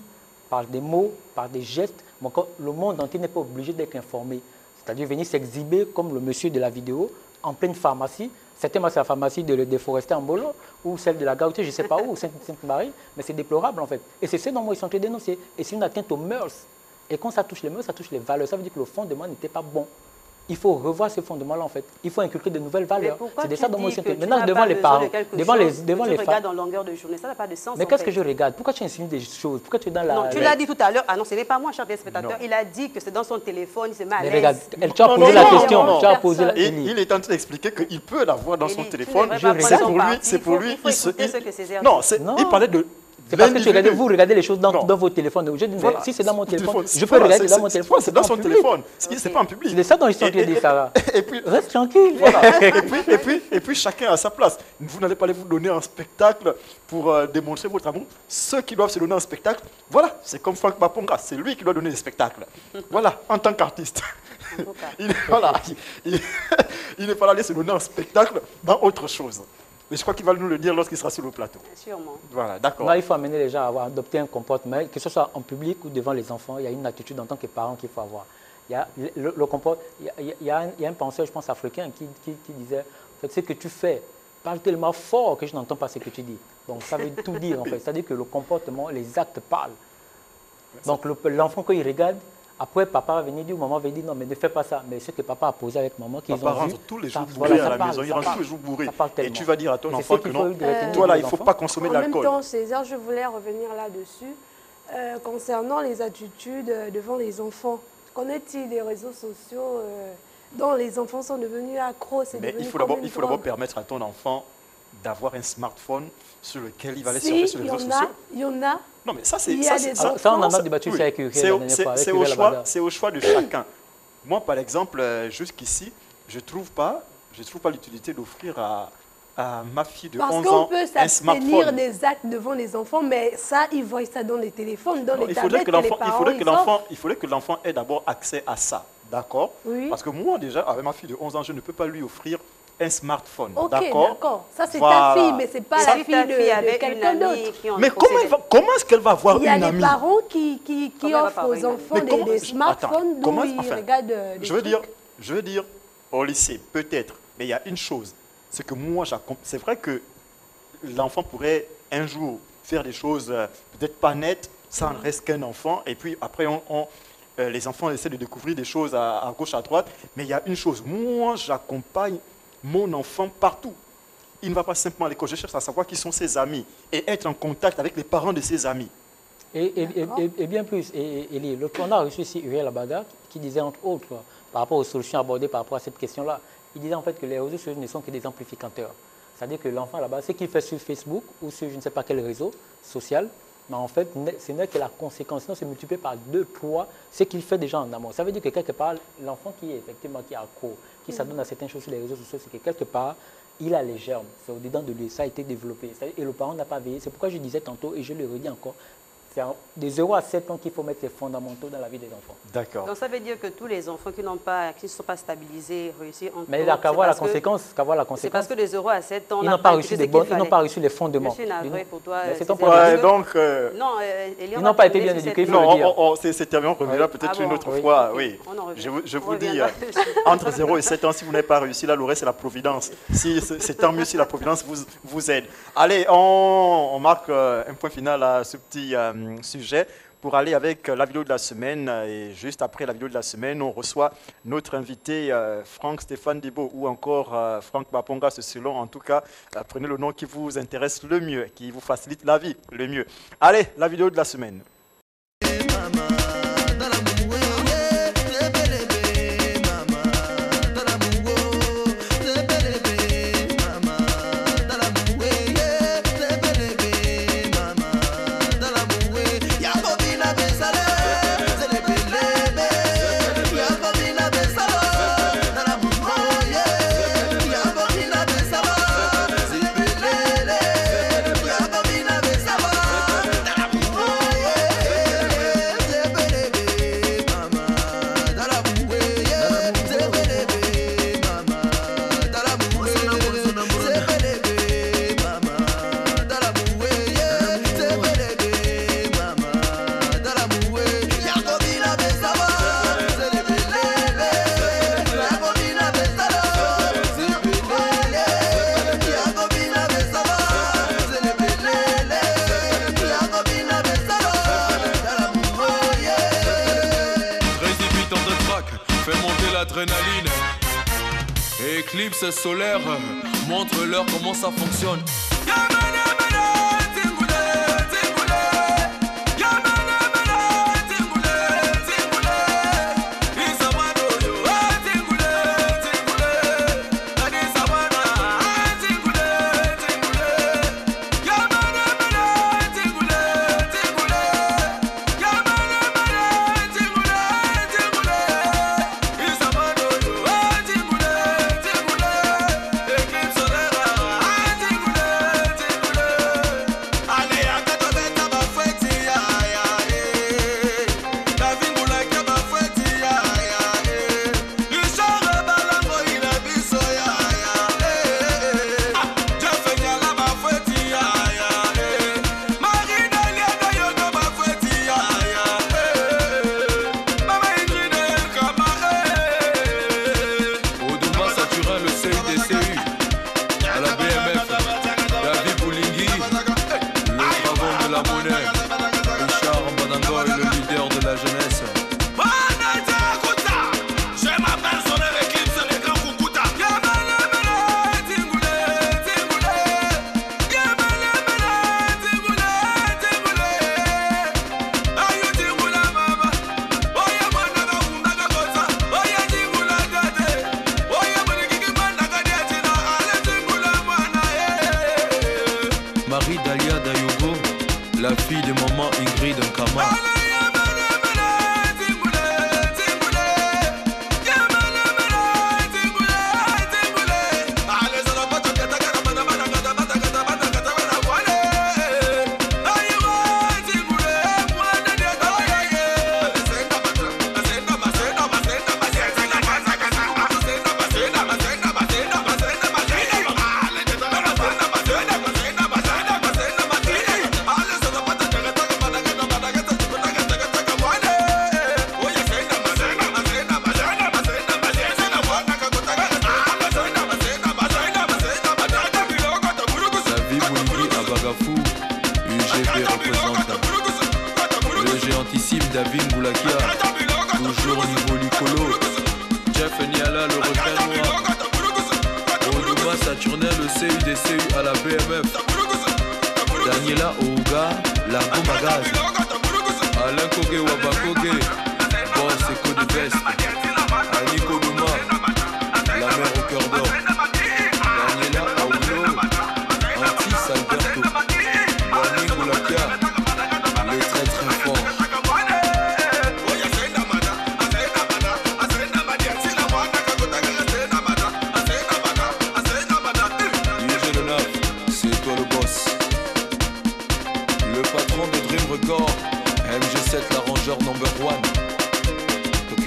par des mots, par des gestes. Mais encore, le monde entier n'est pas obligé d'être informé. C'est-à-dire venir s'exhiber comme le monsieur de la vidéo en pleine pharmacie. Certainement c'est la pharmacie de Forester en Bolo ou celle de la Gautier, je ne sais pas où, Sainte-Marie, mais c'est déplorable en fait. Et c'est ce dont ils sont en train de dénoncer. Et c'est une atteinte aux mœurs. Et quand ça touche les mœurs, ça touche les valeurs. Ça veut dire que le fondement n'était pas bon. Il faut revoir ce fondement-là, en fait. Il faut inculquer de nouvelles valeurs. C'est de ça dont moi je suis. Maintenant, devant les parents, devant les femmes. Tu regardes en longueur de journée, ça n'a pas de sens. Mais qu'est-ce que je regarde? Pourquoi tu insinues des choses? Pourquoi tu es dans la. Non, tu l'as dit tout à l'heure. Ah non, ce n'est pas moi, cher téléspectateur. Il a dit que c'est dans son téléphone, il se met à l'aise. Regarde, tu as posé la question. Tu as posé la question. Il est en train d'expliquer qu'il peut l'avoir dans son téléphone. C'est pour lui. Non, il parlait de. C'est parce que vous regardez les choses dans vos téléphones. Je dis, voilà, si c'est dans mon téléphone, je peux regarder dans mon téléphone. C'est dans son téléphone. C'est pas en public. C'est ça dont ils sont en train de dire, Sarah. Reste tranquille. Voilà. Et puis, chacun a sa place. Vous n'allez pas aller vous donner un spectacle pour démontrer votre amour. Ceux qui doivent se donner un spectacle, voilà, c'est comme Franck Baponga. C'est lui qui doit donner des spectacles. Voilà, en tant qu'artiste. Il n'est pas allé se donner un spectacle dans autre chose. Mais je crois qu'il va nous le dire lorsqu'il sera sur le plateau. Sûrement. Voilà, d'accord. Il faut amener les gens à adopter un comportement, que ce soit en public ou devant les enfants. Il y a une attitude en tant que parent qu'il faut avoir. Il y a un penseur, je pense, africain qui disait, en fait, ce que tu fais parle tellement fort que je n'entends pas ce que tu dis. Donc ça veut tout dire, en fait. C'est-à-dire que le comportement, les actes parlent. Donc l'enfant, quand il regarde, après, papa va venir dire, maman va dire, non, mais ne fais pas ça. Mais ce que papa a posé avec maman, qu'ils ont vu... Papa rentre tous les jours bourré à la maison, il rentre tous les jours bourré. Et tu vas dire à ton enfant que non, toi là, il ne faut pas consommer de l'alcool. En même temps, César, je voulais revenir là-dessus, concernant les attitudes devant les enfants. Qu'en est-il des réseaux sociaux dont les enfants sont devenus accros? Mais il faut d'abord permettre à ton enfant d'avoir un smartphone sur lequel il va aller surfer sur les réseaux sociaux. Il y en a. Non, mais ça, c'est... Ça, on en a débattu avec Uriel. C'est au choix de chacun. Moi, par exemple, jusqu'ici, je ne trouve pas l'utilité d'offrir à ma fille de 11 ans un smartphone. Parce qu'on peut s'abstenir des actes devant les enfants, mais ça, ils voient ça dans les téléphones, dans les tablettes que les parents il faudrait que l'enfant ait d'abord accès à ça, d'accord? Oui. Parce que moi, déjà, avec ma fille de 11 ans, je ne peux pas lui offrir un smartphone. Ok, d'accord. Ça, c'est ta fille, mais ce n'est pas la fille de quelqu'un d'autre. Mais comment est-ce qu'elle va avoir une amie? Il y a des parents qui offrent aux enfants des smartphones d'où ils regardent des trucs. Je veux dire, au lycée, peut-être. Mais il y a une chose, c'est que moi, c'est vrai que l'enfant pourrait un jour faire des choses peut-être pas nettes, ça ne reste qu'un enfant, et puis après, les enfants essaient de découvrir des choses à gauche, à droite. Mais il y a une chose, moi, j'accompagne mon enfant partout. Il ne va pas simplement à l'école, je cherche à savoir qui sont ses amis et être en contact avec les parents de ses amis. Et bien plus, on a reçu ici Uriel Abada qui disait entre autres, par rapport aux solutions abordées par rapport à cette question-là, il disait en fait que les réseaux sociaux ne sont que des amplificateurs. C'est-à-dire que l'enfant là-bas, ce qu'il fait sur Facebook ou sur je ne sais pas quel réseau social, mais en fait, ce n'est que la conséquence, sinon c'est multiplié par 2, 3, ce qu'il fait déjà en amont. Ça veut dire que quelque part, l'enfant qui est effectivement qui est accro, qui s'adonne à certaines choses sur les réseaux sociaux, c'est que quelque part, il a les germes, c'est au-dedans de lui, ça a été développé. Et le parent n'a pas veillé. C'est pourquoi je disais tantôt, et je le redis encore, c'est de 0 à 7 ans qu'il faut mettre les fondamentaux dans la vie des enfants. D'accord. Donc ça veut dire que tous les enfants qui ne sont pas stabilisés, réussis en mais il n'a qu'à voir la conséquence. C'est parce que de 0 à 7 ans, ils n'ont pas reçu les fondements. Je suis navré pour toi. C'est ton problème. Donc, ils n'ont pas été bien éduqués, il faut le dire. C'est terminé, on reviendra peut-être une autre fois. Oui. Je vous dis, entre 0 et 7 ans, si vous n'avez pas réussi, là, le reste, c'est la providence. C'est tant mieux si la providence vous aide. Allez, on marque un point final à ce petit sujet pour aller avec la vidéo de la semaine. Et juste après la vidéo de la semaine, on reçoit notre invité Franck Stéphane Dibo ou encore Franck Baponga, c'est selon en tout cas, prenez le nom qui vous intéresse le mieux, qui vous facilite la vie le mieux. Allez, la vidéo de la semaine. adrénaline. Éclipse solaire, montre-leur comment ça fonctionne. Marie Dalia Dayogo, la fille de maman Ingrid Nkama. David Boulakia, toujours niveau Nicolo. Jeff Niala, le requin noir. Odouma Saturnel, le CUDCU à la BMF. Daniela Ouga, la Gomagaz. Alain Koge Wabakoge, Boss Eco de Veste. Aniko Douma, la mer au cœur d'or. Daniela Aoulo, Antis Alberto. Dani Boulakia, les très très forts. Record, MG7 l'arrangeur number 1. Ok.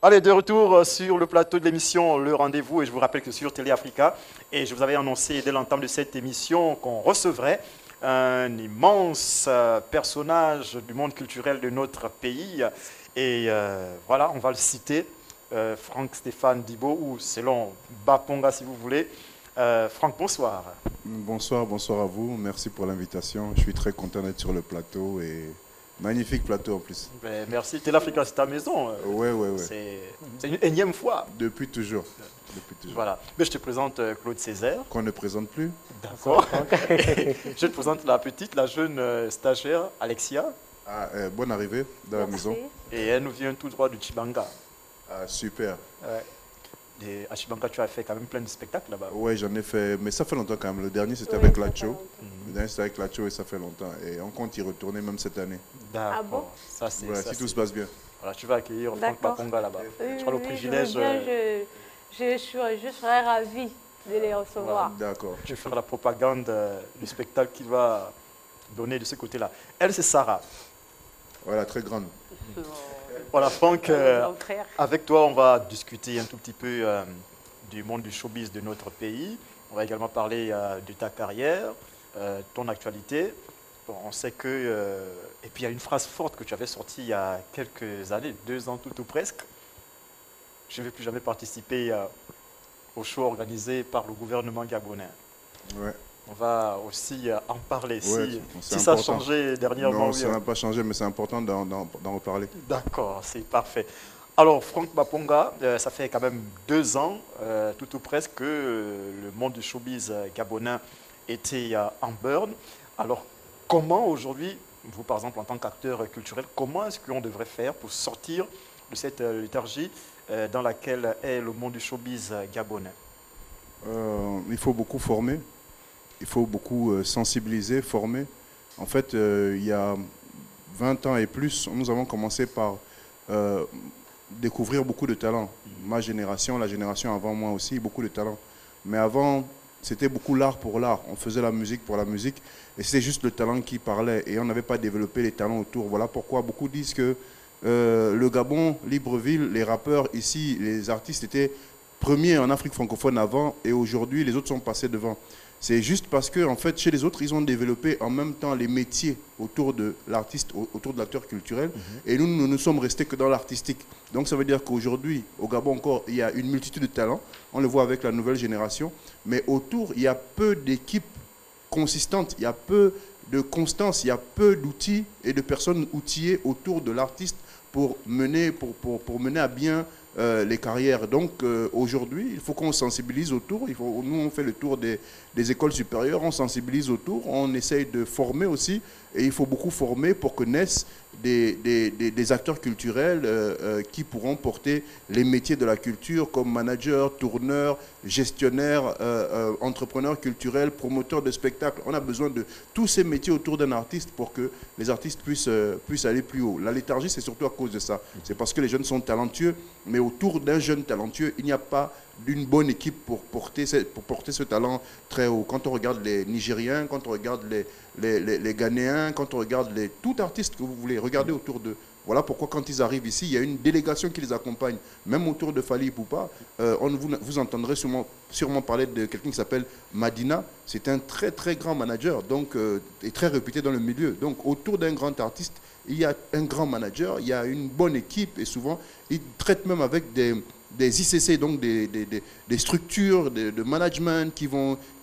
Allez, de retour sur le plateau de l'émission Le Rendez-vous, et je vous rappelle que sur Télé Africa, et je vous avais annoncé dès l'entame de cette émission qu'on recevrait un immense personnage du monde culturel de notre pays. Et voilà, on va le citer, Franck Stéphane Dibo, ou selon Baponga si vous voulez. Franck, bonsoir. Bonsoir, bonsoir à vous. Merci pour l'invitation. Je suis très content d'être sur le plateau et magnifique plateau en plus. Ben, merci. Télé Africa, c'est ta maison. Oui. C'est une énième fois. Depuis toujours. Voilà. Mais je te présente Claude Césaire. Qu'on ne présente plus. D'accord. Je te présente la petite, la jeune stagiaire, Alexia. Ah, bonne arrivée dans la maison. Et elle nous vient tout droit du Chibanga. Ah, super. Ouais. Et à Chibanga, tu as fait quand même plein de spectacles là-bas. Oui, j'en ai fait, mais ça fait longtemps quand même. Le dernier, c'était avec Lacho. Le dernier, c'était avec Lacho et ça fait longtemps. Et on compte y retourner même cette année. D'accord. Ah bon? Ça, c'est, voilà, ça, si tout se passe bien. Voilà, tu vas accueillir Franck Baponga là-bas. Oui, tu auras le privilège. Je serais ravie de les recevoir. Voilà, d'accord. Je vais faire la propagande du spectacle qu'il va donner de ce côté-là. Elle, c'est Sarah. Voilà, très grande. Voilà, Franck, avec toi, on va discuter un tout petit peu du monde du showbiz de notre pays. On va également parler de ta carrière, ton actualité. Bon, on sait que... et puis, il y a une phrase forte que tu avais sortie il y a quelques années, 2 ans tout ou presque. Je ne vais plus jamais participer au show organisé par le gouvernement gabonais. Ouais. On va aussi en parler. Ouais, si ça a important. changé dernièrement. Non, ça n'a pas changé, mais c'est important d'en reparler. D'accord, c'est parfait. Alors, Franck Baponga, ça fait quand même 2 ans, tout ou presque, que le monde du showbiz gabonais était en burn. Alors, comment aujourd'hui, vous par exemple en tant qu'acteur culturel, comment est-ce qu'on devrait faire pour sortir de cette léthargie dans laquelle est le monde du showbiz gabonais? Il faut beaucoup former, il faut beaucoup sensibiliser, former. En fait, il y a 20 ans et plus, nous avons commencé par découvrir beaucoup de talents. Ma génération, la génération avant moi aussi, beaucoup de talents. Mais avant, c'était beaucoup l'art pour l'art. On faisait la musique pour la musique et c'était juste le talent qui parlait et on n'avait pas développé les talents autour. Voilà pourquoi beaucoup disent que le Gabon, Libreville, les rappeurs ici, les artistes étaient premiers en Afrique francophone avant et aujourd'hui les autres sont passés devant. C'est juste parce que en fait, chez les autres, ils ont développé en même temps les métiers autour de l'artiste, autour de l'acteur culturel. Et nous, nous ne sommes restés que dans l'artistique. Donc ça veut dire qu'aujourd'hui, au Gabon encore, il y a une multitude de talents. On le voit avec la nouvelle génération. Mais autour, il y a peu d'équipes consistantes, il y a peu de constance, il y a peu d'outils et de personnes outillées autour de l'artiste pour mener à bien les carrières. Donc aujourd'hui, il faut qu'on sensibilise autour. Nous, on fait le tour des écoles supérieures, on sensibilise autour, on essaye de former aussi. Et il faut beaucoup former pour que naissent des acteurs culturels qui pourront porter les métiers de la culture comme manager, tourneur, gestionnaire, entrepreneur culturel, promoteur de spectacles. On a besoin de tous ces métiers autour d'un artiste pour que les artistes puissent aller plus haut. La léthargie, c'est surtout à cause de ça. C'est parce que les jeunes sont talentueux, mais autour d'un jeune talentueux, il n'y a pas d'une bonne équipe pour porter ce talent très haut. Quand on regarde les Nigériens, quand on regarde les Ghanéens, quand on regarde tout artiste que vous voulez, regardez autour d'eux. Voilà pourquoi quand ils arrivent ici, il y a une délégation qui les accompagne. Même autour de Fally Ipupa, vous entendrez sûrement parler de quelqu'un qui s'appelle Madina. C'est un très très grand manager, donc et très réputé dans le milieu. Donc autour d'un grand artiste, il y a un grand manager, il y a une bonne équipe et souvent, ils traitent même avec des ICC, donc des structures de management qui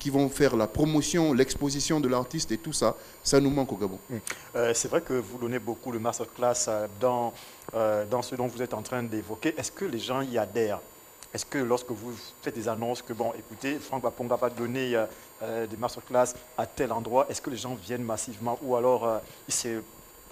vont faire la promotion, l'exposition de l'artiste et tout ça, ça nous manque au Gabon. C'est vrai que vous donnez beaucoup de masterclass dans ce dont vous êtes en train d'évoquer. Est-ce que les gens y adhèrent? Est-ce que lorsque vous faites des annonces que, bon, écoutez, Franck Baponga va donner des masterclass à tel endroit, est-ce que les gens viennent massivement ou alors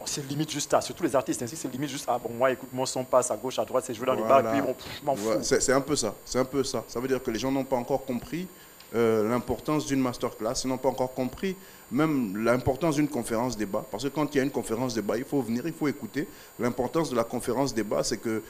c'est limite juste à, surtout les artistes ainsi, c'est limite juste à, bon, moi, écoute, mon son passe à gauche, à droite, c'est joué dans les bars, puis bon, je m'en fous. C'est un peu ça, c'est un peu ça. Ça veut dire que les gens n'ont pas encore compris l'importance d'une masterclass, ils n'ont pas encore compris même l'importance d'une conférence débat. Parce que quand il y a une conférence débat, il faut venir, il faut écouter. L'importance de la conférence débat, c'est que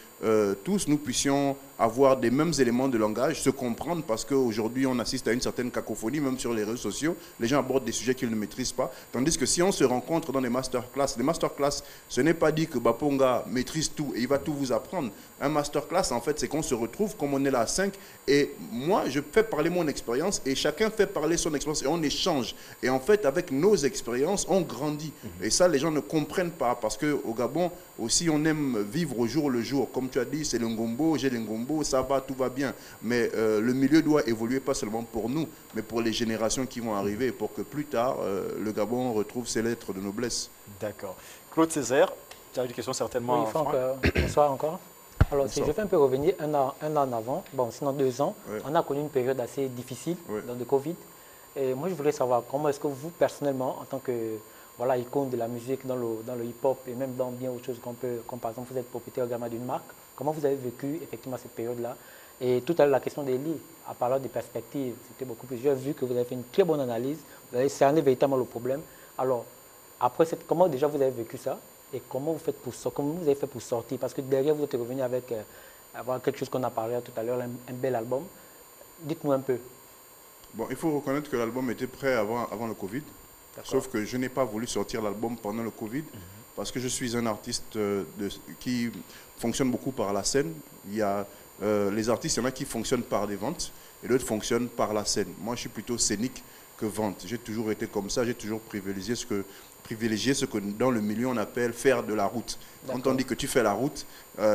tous nous puissions avoir des mêmes éléments de langage, se comprendre, parce qu'aujourd'hui on assiste à une certaine cacophonie, même sur les réseaux sociaux. Les gens abordent des sujets qu'ils ne maîtrisent pas. Tandis que si on se rencontre dans des masterclass, ce n'est pas dit que Baponga maîtrise tout et il va tout vous apprendre. Un masterclass, en fait, c'est qu'on se retrouve comme on est là à 5 et moi, je fais parler mon expérience et chacun fait parler son expérience et on échange. Et en fait, avec nos expériences, on grandit. Et ça, les gens ne comprennent pas parce qu'au Gabon, aussi, on aime vivre au jour le jour. Comme tu as dit, c'est le ngombo, j'ai le ngombo, ça va, tout va bien. Mais le milieu doit évoluer pas seulement pour nous, mais pour les générations qui vont arriver, pour que plus tard, le Gabon retrouve ses lettres de noblesse. D'accord. Claude Césaire, tu as une question certainement. Oui, Franck, bonsoir encore. Alors, si je fais un peu revenir un an en avant, bon, sinon 2 ans, on a connu une période assez difficile dans le Covid. Et moi, je voudrais savoir comment est-ce que vous, personnellement, en tant que icône de la musique dans le hip-hop et même dans bien autre chose comme par exemple, vous êtes propriétaire également d'une marque, comment vous avez vécu effectivement cette période-là? Et tout à l'heure, la question d'Eli, en parlant des perspectives, c'était beaucoup plus. J'ai vu que vous avez fait une très bonne analyse, vous avez cerné véritablement le problème. Alors, après, comment déjà vous avez vécu ça? Et comment vous avez fait pour sortir? Parce que derrière, vous êtes revenu avec quelque chose qu'on a parlé tout à l'heure, un bel album. Dites-nous un peu. Bon, il faut reconnaître que l'album était prêt avant le Covid. Sauf que je n'ai pas voulu sortir l'album pendant le Covid parce que je suis un artiste qui fonctionne beaucoup par la scène. Il y a les artistes, il y en a qui fonctionnent par des ventes et d'autres fonctionnent par la scène. Moi, je suis plutôt scénique que vente. J'ai toujours été comme ça, j'ai toujours privilégié ce que dans le milieu on appelle faire de la route. Quand on dit que tu fais la route,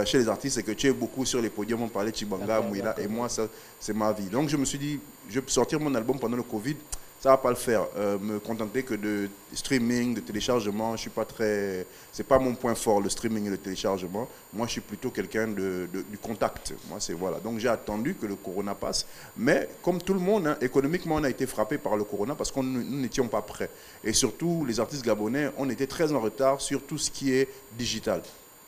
chez les artistes, c'est que tu es beaucoup sur les podiums, on parlait de Chibanga, Mouila, et moi, ça, c'est ma vie. Donc je me suis dit, je vais sortir mon album pendant le Covid, ça va pas le faire. Me contenter que de streaming, de téléchargement, je suis pas très... C'est pas mon point fort, le streaming et le téléchargement. Moi, je suis plutôt quelqu'un du contact. Moi, c'est voilà. Donc, j'ai attendu que le corona passe. Mais, comme tout le monde, hein, économiquement, on a été frappé par le corona parce que nous n'étions pas prêts. Et surtout, les artistes gabonais, on était très en retard sur tout ce qui est digital.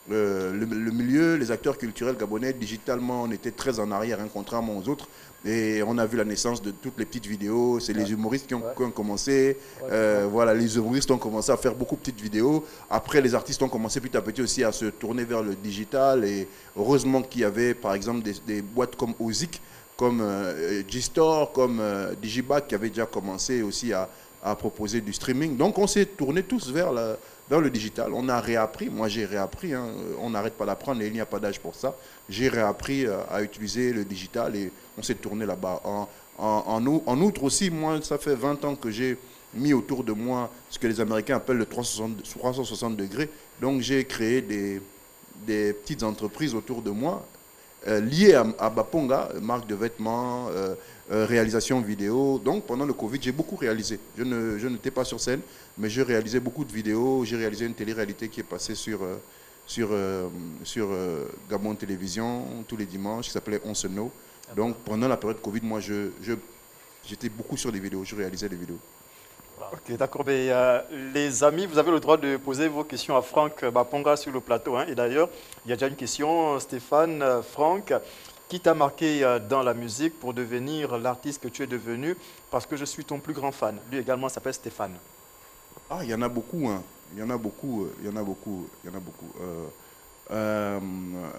Le milieu, les acteurs culturels gabonais, digitalement, on était très en arrière, hein, contrairement aux autres. Et on a vu la naissance de toutes les petites vidéos. C'est les humoristes qui ont commencé. Voilà, les humoristes ont commencé à faire beaucoup de petites vidéos. Après, les artistes ont commencé petit à petit aussi à se tourner vers le digital. Et heureusement qu'il y avait, par exemple, des boîtes comme Ozik, comme G-Store, comme Digibac, qui avaient déjà commencé aussi à proposer du streaming. Donc, on s'est tourné tous vers le digital. On a réappris, moi j'ai réappris, hein, on n'arrête pas d'apprendre et il n'y a pas d'âge pour ça. J'ai réappris à utiliser le digital et on s'est tourné là-bas. En outre aussi, moi ça fait 20 ans que j'ai mis autour de moi ce que les Américains appellent le 360 degrés. Donc j'ai créé des petites entreprises autour de moi liées à Baponga, marque de vêtements, réalisation vidéo. Donc pendant le Covid, j'ai beaucoup réalisé. Je n'étais pas sur scène, mais je réalisais beaucoup de vidéos. J'ai réalisé une télé-réalité qui est passée sur Gabon Télévision tous les dimanches, qui s'appelait On se know. Donc pendant la période Covid, moi j'étais beaucoup sur des vidéos, je réalisais des vidéos. Ok, d'accord. Mais les amis, vous avez le droit de poser vos questions à Franck Baponga sur le plateau. Hein. Et d'ailleurs, il y a déjà une question, Stéphane, Franck, qui t'a marqué dans la musique pour devenir l'artiste que tu es devenu, parce que je suis ton plus grand fan. Lui également s'appelle Stéphane. Ah, il y en a beaucoup, hein. Il y en a beaucoup.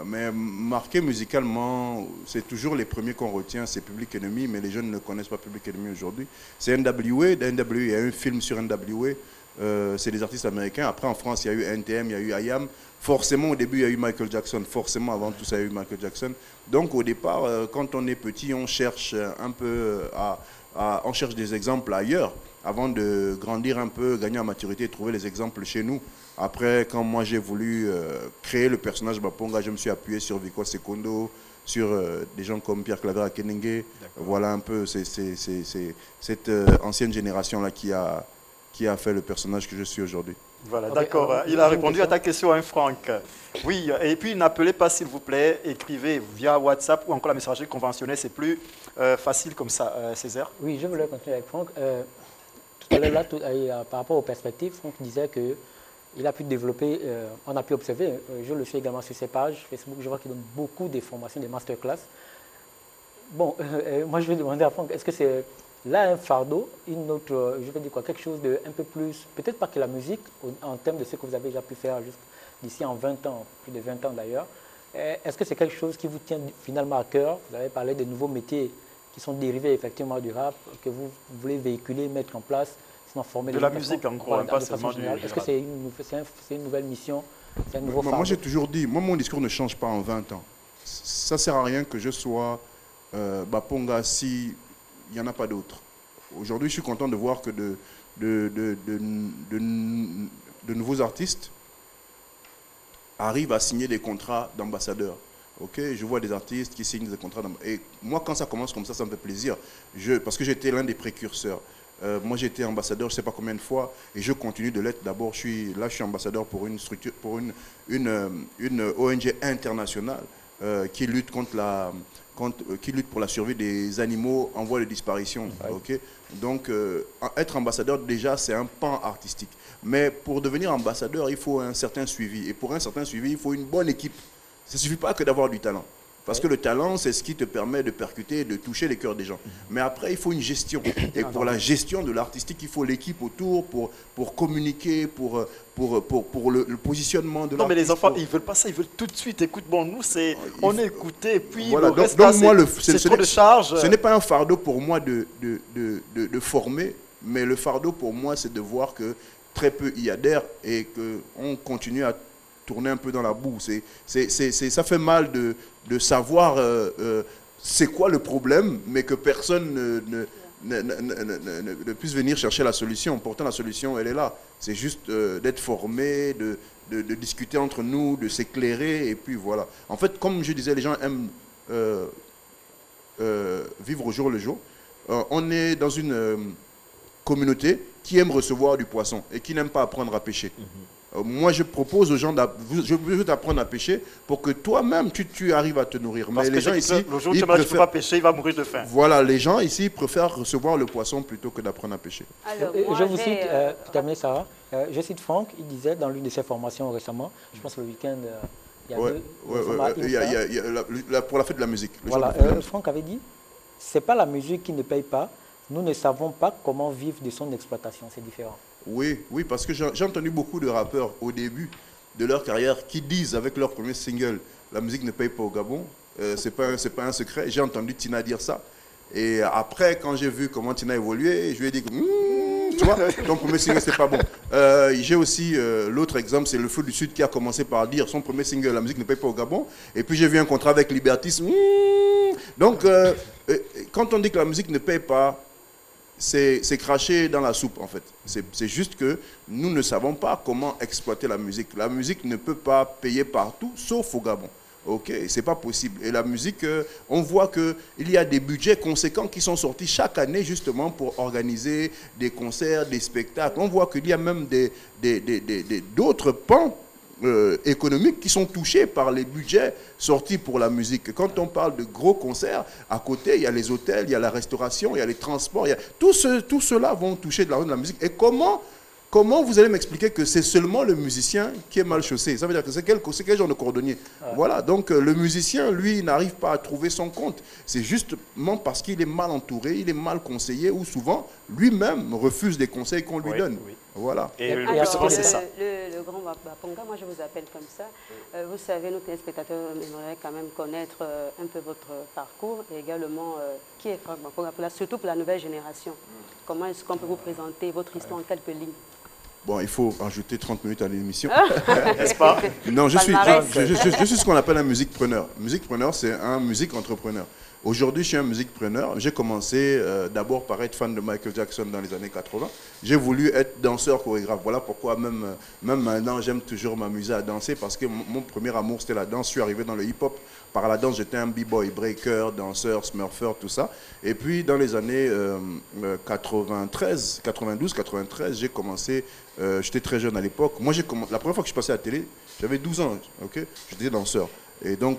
Mais marqué musicalement, c'est toujours les premiers qu'on retient, c'est Public Enemy, mais les jeunes ne connaissent pas Public Enemy aujourd'hui. C'est NWA, il y a eu un film sur NWA, c'est des artistes américains. Après en France, il y a eu NTM, il y a eu IAM. Forcément au début, il y a eu Michael Jackson, forcément avant tout ça, il y a eu Michael Jackson. Donc au départ, quand on est petit, on cherche un peu on cherche des exemples ailleurs, avant de grandir un peu, gagner en maturité et trouver les exemples chez nous. Après, quand moi j'ai voulu créer le personnage Baponga, je me suis appuyé sur Vico Secondo, sur des gens comme Pierre Claver Akenenge. Voilà un peu, c'est cette ancienne génération-là qui a fait le personnage que je suis aujourd'hui. Voilà, d'accord. Il a répondu à ta question, hein, Franck. Oui, et puis n'appelez pas, s'il vous plaît, écrivez via WhatsApp ou encore la messagerie conventionnelle, c'est plus facile comme ça, Césaire. Oui, je voulais continuer avec Franck. Tout à l'heure, là, par rapport aux perspectives, Franck disait qu'il a pu développer, on a pu observer, je le suis également sur ses pages Facebook, je vois qu'il donne beaucoup de formations, des masterclass. Bon, moi je vais demander à Franck, est-ce que c'est là un fardeau, une autre, je vais dire quoi, quelque chose de un peu plus, peut-être pas que la musique, en termes de ce que vous avez déjà pu faire d'ici en 20 ans, plus de 20 ans d'ailleurs, est-ce que c'est quelque chose qui vous tient finalement à cœur? Vous avez parlé de nouveaux métiers qui sont dérivés effectivement du rap, que vous voulez véhiculer, mettre en place, sinon former de la musique en gros, pas seulement du rap. Est-ce que c'est une nouvelle mission, c'est un nouveau fardeau? Moi j'ai toujours dit, moi mon discours ne change pas en 20 ans. Ça ne sert à rien que je sois Baponga si il n'y en a pas d'autres. Aujourd'hui, je suis content de voir que de nouveaux artistes arrivent à signer des contrats d'ambassadeurs. Okay, je vois des artistes qui signent des contrats d'ambassadeurs. Et moi, quand ça commence comme ça me fait plaisir. Parce que j'étais l'un des précurseurs. Moi, j'ai été ambassadeur, je ne sais pas combien de fois, et je continue de l'être. D'abord, je suis ambassadeur pour une structure, pour une ONG internationale qui lutte qui lutte pour la survie des animaux en voie de disparition. Okay? Donc, être ambassadeur, déjà, c'est un pan artistique. Mais pour devenir ambassadeur, il faut un certain suivi. Et pour un certain suivi, il faut une bonne équipe. Ça ne suffit pas que d'avoir du talent. Parce que le talent, c'est ce qui te permet de percuter, de toucher les cœurs des gens. Mais après, il faut une gestion. Et pour la gestion de l'artistique, il faut l'équipe autour pour communiquer, pour le positionnement de l'artiste. Non, mais les enfants, ils ne veulent pas ça, ils veulent tout de suite. Écoute, bon, nous, on est écouté, puis voilà, le reste, donc moi, c'est trop de charge. Ce n'est pas un fardeau pour moi de former, mais le fardeau pour moi, c'est de voir que très peu y adhèrent et qu'on continue à tourner un peu dans la boue. Ça fait mal de savoir c'est quoi le problème, mais que personne ne puisse venir chercher la solution. Pourtant, la solution, elle est là. C'est juste d'être formé, de discuter entre nous, de s'éclairer, et puis voilà. En fait, comme je disais, les gens aiment vivre au jour le jour. On est dans une communauté qui aime recevoir du poisson et qui n'aime pas apprendre à pêcher. Moi, je propose aux gens, je veux t'apprendre à pêcher pour que toi-même, tu arrives à te nourrir. Parce mais que les gens ici, le jour où tu ne peux pas pêcher, il va mourir de faim. Voilà, les gens ici préfèrent recevoir le poisson plutôt que d'apprendre à pêcher. Alors, Je vous cite, pour terminer Sarah, je cite Franck, il disait dans l'une de ses formations récemment, je pense le week-end, il y a pour la fête de la musique. Voilà, Franck avait dit, c'est pas la musique qui ne paye pas, nous ne savons pas comment vivre de son exploitation, c'est différent. Oui, parce que j'ai entendu beaucoup de rappeurs au début de leur carrière qui disent avec leur premier single, la musique ne paye pas au Gabon, c'est pas un secret, j'ai entendu Tina dire ça. Et après, quand j'ai vu comment Tina évoluait, je lui ai dit, tu vois, ton premier single, c'est pas bon. J'ai aussi l'autre exemple, c'est le Feu du Sud qui a commencé par dire son premier single, la musique ne paye pas au Gabon. Et puis j'ai vu un contrat avec Libertis. Donc, quand on dit que la musique ne paye pas, c'est cracher dans la soupe en fait. C'est juste que nous ne savons pas comment exploiter la musique. La musique ne peut pas payer partout, sauf au Gabon. Ok, c'est pas possible. Et la musique, on voit qu'il y a des budgets conséquents qui sont sortis chaque année justement pour organiser des concerts, des spectacles. On voit qu'il y a même d'autres pans économiques qui sont touchés par les budgets sortis pour la musique. Quand on parle de gros concerts, à côté, il y a les hôtels, il y a la restauration, il y a les transports. Tout cela vont toucher de la musique. Et comment vous allez m'expliquer que c'est seulement le musicien qui est mal chaussé? Ça veut dire que c'est quel genre de cordonnier? Voilà, donc le musicien, lui, n'arrive pas à trouver son compte. C'est justement parce qu'il est mal entouré, il est mal conseillé, ou souvent, lui-même refuse des conseils qu'on lui donne. Oui. Voilà. Et alors, c'est ça. Le grand Baponga, moi je vous appelle comme ça. Vous savez, nos téléspectateurs aimeraient quand même connaître un peu votre parcours et également qui est Franck Baponga, surtout pour la nouvelle génération. Comment est-ce qu'on peut vous présenter votre histoire en quelques lignes? Bon, il faut ajouter 30 minutes à l'émission. N'est-ce pas? Non, je suis ce qu'on appelle un musique-preneur. Musique-preneur, c'est un musique-entrepreneur. Aujourd'hui, je suis un musique-preneur. J'ai commencé d'abord par être fan de Michael Jackson dans les années 80. J'ai voulu être danseur chorégraphe. Voilà pourquoi même maintenant, j'aime toujours m'amuser à danser parce que mon premier amour, c'était la danse. Je suis arrivé dans le hip-hop. Par la danse, j'étais un b-boy, breaker, danseur, smurfer, tout ça. Et puis, dans les années 92, 93, j'ai commencé, j'étais très jeune à l'époque. Moi, la première fois que je suis passé à la télé, j'avais 12 ans, ok? J'étais danseur. Et donc,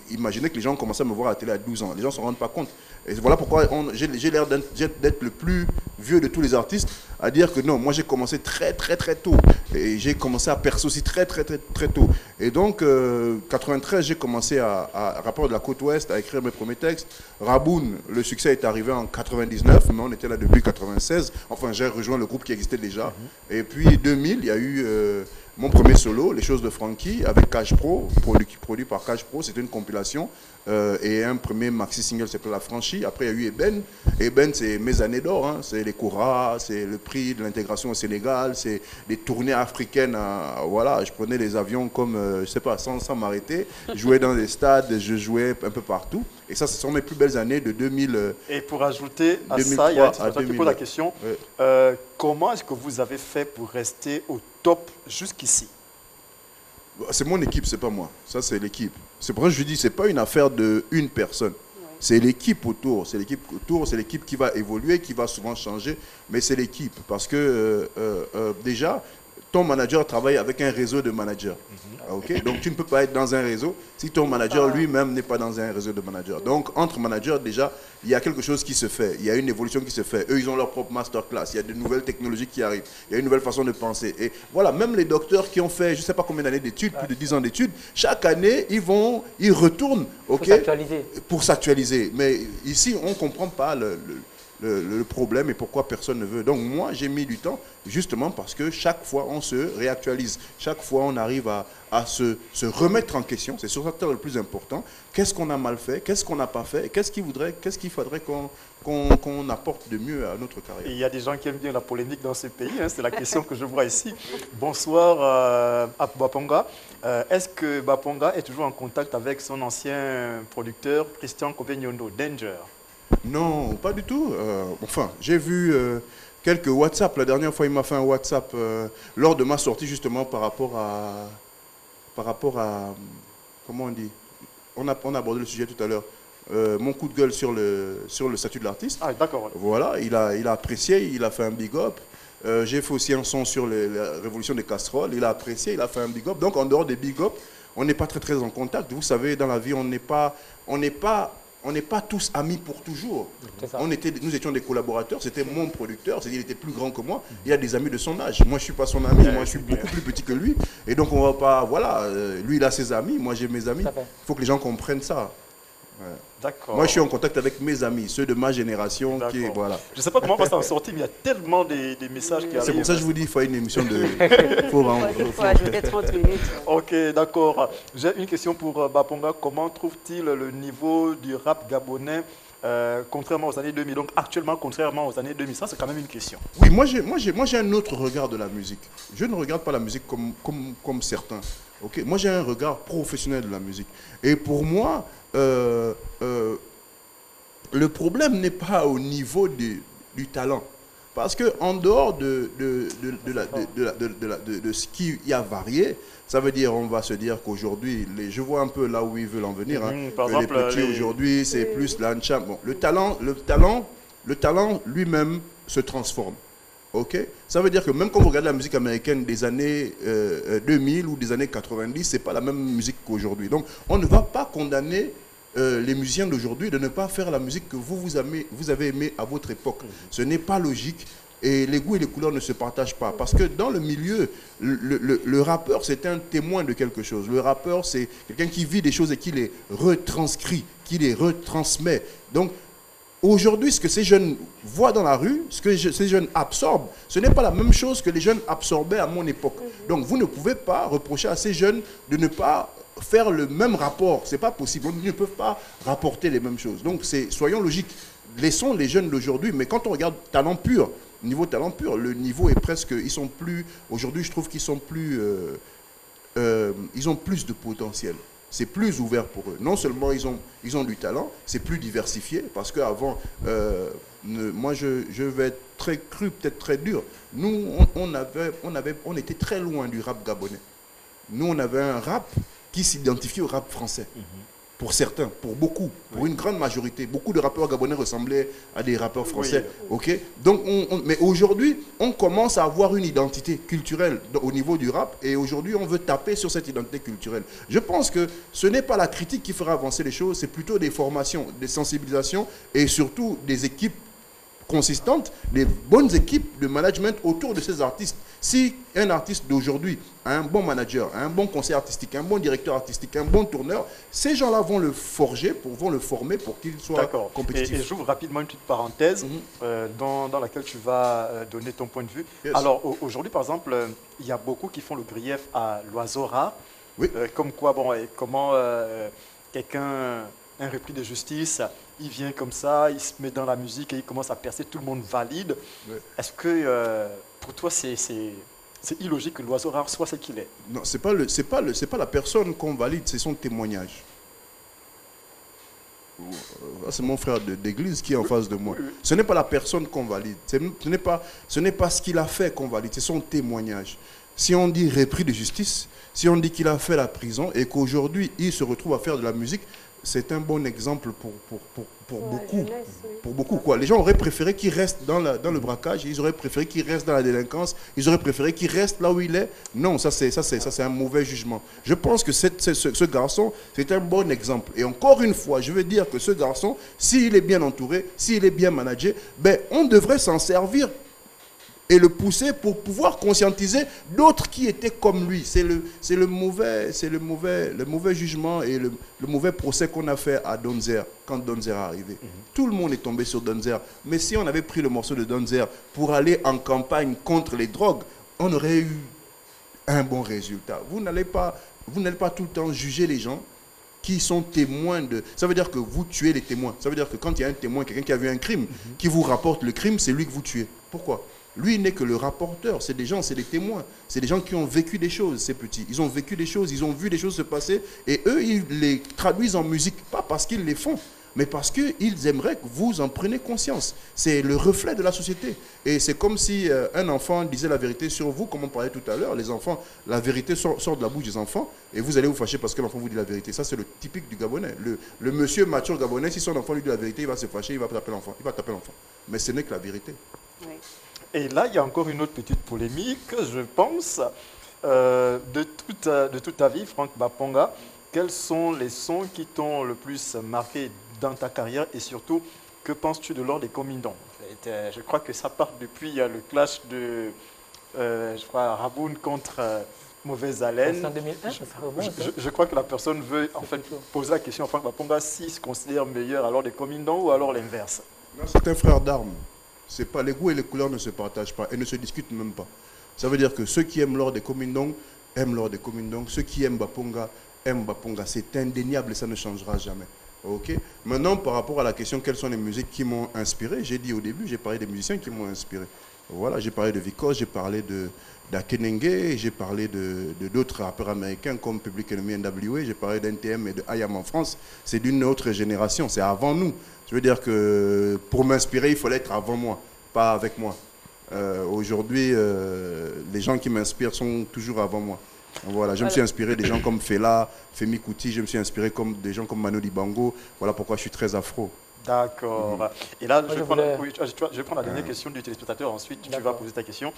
imaginez que les gens commençaient à me voir à la télé à 12 ans. Les gens ne se rendent pas compte. Et voilà pourquoi j'ai l'air d'être le plus vieux de tous les artistes à dire que non, moi j'ai commencé très tôt. Et j'ai commencé à percer aussi très tôt. Et donc, 93, j'ai commencé à rapport de la côte ouest, à écrire mes premiers textes. Raboun, le succès est arrivé en 99, mais on était là depuis 96. Enfin, j'ai rejoint le groupe qui existait déjà. Et puis, 2000, il y a eu mon premier solo, Les choses de Frankie, avec Cash Pro, produit par Cash Pro. C'était une compilation. Et un premier maxi-single s'appelait La Franchie. Après, il y a eu Eben. Eben, c'est mes années d'or. Hein. C'est les Cora, c'est le prix de l'intégration au Sénégal, c'est des tournées africaines. Voilà, je prenais les avions comme, je sais pas, sans m'arrêter. Je jouais dans des stades, je jouais un peu partout. Et ça, ce sont mes plus belles années de 2000. Et pour ajouter à 2003 ça, il y a à qui pose la question. Ouais. Comment est-ce que vous avez fait pour rester au top jusqu'ici? C'est mon équipe, c'est pas moi. Ça, c'est l'équipe. C'est pour ça que je dis, c'est pas une affaire d'une personne. C'est l'équipe autour. C'est l'équipe autour. C'est l'équipe qui va évoluer, qui va souvent changer. Mais c'est l'équipe. Parce que déjà, ton manager travaille avec un réseau de managers. Okay? Donc, tu ne peux pas être dans un réseau si ton manager lui-même n'est pas dans un réseau de managers. Donc, entre managers, déjà, il y a quelque chose qui se fait. Il y a une évolution qui se fait. Eux, ils ont leur propre masterclass. Il y a de nouvelles technologies qui arrivent. Il y a une nouvelle façon de penser. Et voilà, même les docteurs qui ont fait, je ne sais pas combien d'années d'études, plus de 10 ans d'études, chaque année, ils retournent pour s'actualiser. Mais ici, on ne comprend pas le problème et pourquoi personne ne veut. Donc moi, j'ai mis du temps justement parce que chaque fois, on se réactualise. Chaque fois, on arrive à se remettre en question. C'est sur ça le plus important. Qu'est-ce qu'on a mal fait? Qu'est-ce qu'on n'a pas fait? Qu'est-ce qu'il faudrait qu'on apporte de mieux à notre carrière? Il y a des gens qui aiment bien la polémique dans ce pays. Hein, c'est la question que je vois ici. Bonsoir à Baponga. Est-ce que Baponga est toujours en contact avec son ancien producteur, Christian Kopegnondo, Danger? Non, pas du tout. Enfin, j'ai vu quelques WhatsApp. La dernière fois, il m'a fait un WhatsApp lors de ma sortie, justement, par rapport à comment on dit? On a abordé le sujet tout à l'heure. mon coup de gueule sur le statut de l'artiste. Ah, d'accord. Voilà, il a apprécié, il a fait un big up. J'ai fait aussi un son sur la révolution des casseroles. Il a apprécié, il a fait un big up. Donc, en dehors des big up, on n'est pas très en contact. Vous savez, dans la vie, on n'est pas tous amis pour toujours. Nous étions des collaborateurs. C'était mon producteur. C'est-à-dire qu'il était plus grand que moi. Il a des amis de son âge. Moi, je ne suis pas son ami. Moi, je suis beaucoup plus petit que lui. Et donc, on va pas... Voilà, lui, il a ses amis. Moi, j'ai mes amis. Il faut que les gens comprennent ça. Ouais. D'accord. Moi, je suis en contact avec mes amis, ceux de ma génération. Voilà. Je ne sais pas comment on va s'en sortir, mais il y a tellement des messages qui arrivent. C'est pour ça que je vous dis qu'il faut une émission de... Il faut ajouter 30 minutes. Ok, d'accord. J'ai une question pour Baponga. Comment trouve-t-il le niveau du rap gabonais contrairement aux années 2000? Donc actuellement, contrairement aux années 2000, ça c'est quand même une question. Oui, moi j'ai un autre regard de la musique. Je ne regarde pas la musique comme certains. Okay? Moi j'ai un regard professionnel de la musique. Et pour moi, le problème n'est pas au niveau du talent. Parce qu'en dehors de ce qui y a varié, ça veut dire, on va se dire qu'aujourd'hui, je vois un peu là où ils veulent en venir. Par exemple, les petits aujourd'hui, c'est plus l'ancha. Bon, le talent lui-même se transforme. Okay? Ça veut dire que même quand vous regardez la musique américaine des années 2000 ou des années 90, ce n'est pas la même musique qu'aujourd'hui. Donc, on ne va pas condamner les musiciens d'aujourd'hui de ne pas faire la musique que vous avez aimée à votre époque. Ce n'est pas logique et les goûts et les couleurs ne se partagent pas. Parce que dans le milieu, le rappeur, c'est un témoin de quelque chose. Le rappeur, c'est quelqu'un qui vit des choses et qui les retranscrit, qui les retransmet. Donc, aujourd'hui, ce que ces jeunes voient dans la rue, ce que ces jeunes absorbent, ce n'est pas la même chose que les jeunes absorbaient à mon époque. Donc, vous ne pouvez pas reprocher à ces jeunes de ne pas faire le même rapport. Ce n'est pas possible. Ils ne peuvent pas rapporter les mêmes choses. Donc, soyons logiques. Laissons les jeunes d'aujourd'hui. Mais quand on regarde talent pur, niveau talent pur, le niveau est presque... Ils sont plus... Aujourd'hui, je trouve qu'ils sont plus... ils ont plus de potentiel. C'est plus ouvert pour eux. Non seulement ils ont du talent, c'est plus diversifié. Parce qu'avant, moi je vais être très cru, peut-être très dur. Nous, on était très loin du rap gabonais. Nous, on avait un rap qui s'identifiait au rap français. Pour certains, pour beaucoup, pour une grande majorité. Beaucoup de rappeurs gabonais ressemblaient à des rappeurs français. Okay? Donc, mais aujourd'hui, on commence à avoir une identité culturelle au niveau du rap et aujourd'hui, on veut taper sur cette identité culturelle. Je pense que ce n'est pas la critique qui fera avancer les choses, c'est plutôt des formations, des sensibilisations et surtout des équipes consistantes, des bonnes équipes de management autour de ces artistes. Si un artiste d'aujourd'hui a un bon manager, un bon conseiller artistique, un bon directeur artistique, un bon tourneur, ces gens-là vont le forger, vont le former pour qu'il soit compétitif. Et j'ouvre rapidement une petite parenthèse dans laquelle tu vas donner ton point de vue. Yes. Alors aujourd'hui, par exemple, il y a beaucoup qui font le grief à l'oiseau rare. Oui. Comme quoi, bon, comment quelqu'un... un repris de justice, il vient comme ça, il se met dans la musique et il commence à percer, tout le monde valide. Ouais. Est-ce que pour toi c'est illogique que l'oiseau rare soit ce qu'il est? Non, c'est pas la personne qu'on valide, c'est son témoignage. C'est mon frère d'église qui est en face de moi. Ce n'est pas la personne qu'on valide, ce n'est pas ce qu'il a fait qu'on valide, c'est son témoignage. Si on dit repris de justice, si on dit qu'il a fait la prison et qu'aujourd'hui il se retrouve à faire de la musique, c'est un bon exemple pour beaucoup. Jeunesse, oui. Pour beaucoup, quoi. Les gens auraient préféré qu'il reste dans le braquage, ils auraient préféré qu'il reste dans la délinquance, ils auraient préféré qu'il reste là où il est. Non, ça c'est un mauvais jugement. Je pense que ce garçon, c'est un bon exemple. Et encore une fois, je veux dire que ce garçon, s'il est bien entouré, s'il est bien managé, ben, on devrait s'en servir et le pousser pour pouvoir conscientiser d'autres qui étaient comme lui. C'est le mauvais jugement et le mauvais procès qu'on a fait à Donzer quand Donzer est arrivé. Tout le monde est tombé sur Donzer. Mais si on avait pris le morceau de Donzer pour aller en campagne contre les drogues, on aurait eu un bon résultat. Vous n'allez pas tout le temps juger les gens qui sont témoins de... Ça veut dire que vous tuez les témoins. Ça veut dire que quand il y a un témoin, quelqu'un qui a vu un crime, qui vous rapporte le crime, c'est lui que vous tuez. Pourquoi ? Lui n'est que le rapporteur, c'est des gens, c'est des témoins, c'est des gens qui ont vécu des choses, ces petits. Ils ont vécu des choses, ils ont vu des choses se passer et eux, ils les traduisent en musique, pas parce qu'ils les font. mais parce qu'ils aimeraient que vous en preniez conscience. C'est le reflet de la société. Et c'est comme si un enfant disait la vérité sur vous, comme on parlait tout à l'heure. Les enfants, la vérité sort de la bouche des enfants et vous allez vous fâcher parce que l'enfant vous dit la vérité. Ça, c'est le typique du Gabonais. Le monsieur mature gabonais, si son enfant lui dit la vérité, il va se fâcher, il va taper l'enfant. Mais ce n'est que la vérité. Oui. Et là, il y a encore une autre petite polémique, je pense. De toute ta vie, Franck Baponga, quels sont les sons qui t'ont le plus marqué dans ta carrière et surtout, que penses-tu de l'ordre des Comindons? Je crois que ça part depuis le clash de je crois, Raboun contre Mauvaise Haleine. C'est en 2001, ça remonte, Je crois que la personne veut en fait poser la question à Franck Baponga s'il se considère meilleur alors des Comindons ou alors l'inverse. C'est un frère d'armes. C'est pas, les goûts et les couleurs ne se partagent pas et ne se discutent même pas. Ça veut dire que ceux qui aiment l'ordre des Comindons aiment l'ordre des Comindons. Ceux qui aiment Baponga aiment Baponga. C'est indéniable et ça ne changera jamais. Ok. Maintenant, par rapport à la question, quelles sont les musiques qui m'ont inspiré, j'ai dit au début, j'ai parlé des musiciens qui m'ont inspiré. Voilà, j'ai parlé de Vikos, j'ai parlé d'Akenenge, j'ai parlé de d'autres rappeurs américains comme Public Enemy NWA, j'ai parlé d'NTM et de IAM en France. C'est d'une autre génération, c'est avant nous. Je veux dire que pour m'inspirer, il fallait être avant moi, pas avec moi. Aujourd'hui, les gens qui m'inspirent sont toujours avant moi. Voilà, je me suis inspiré des gens comme Fela, Femi Kuti, je me suis inspiré des gens comme Manu Dibango. Voilà pourquoi je suis très afro. D'accord. Et là, je vais prendre la dernière question du téléspectateur, ensuite tu vas poser ta question.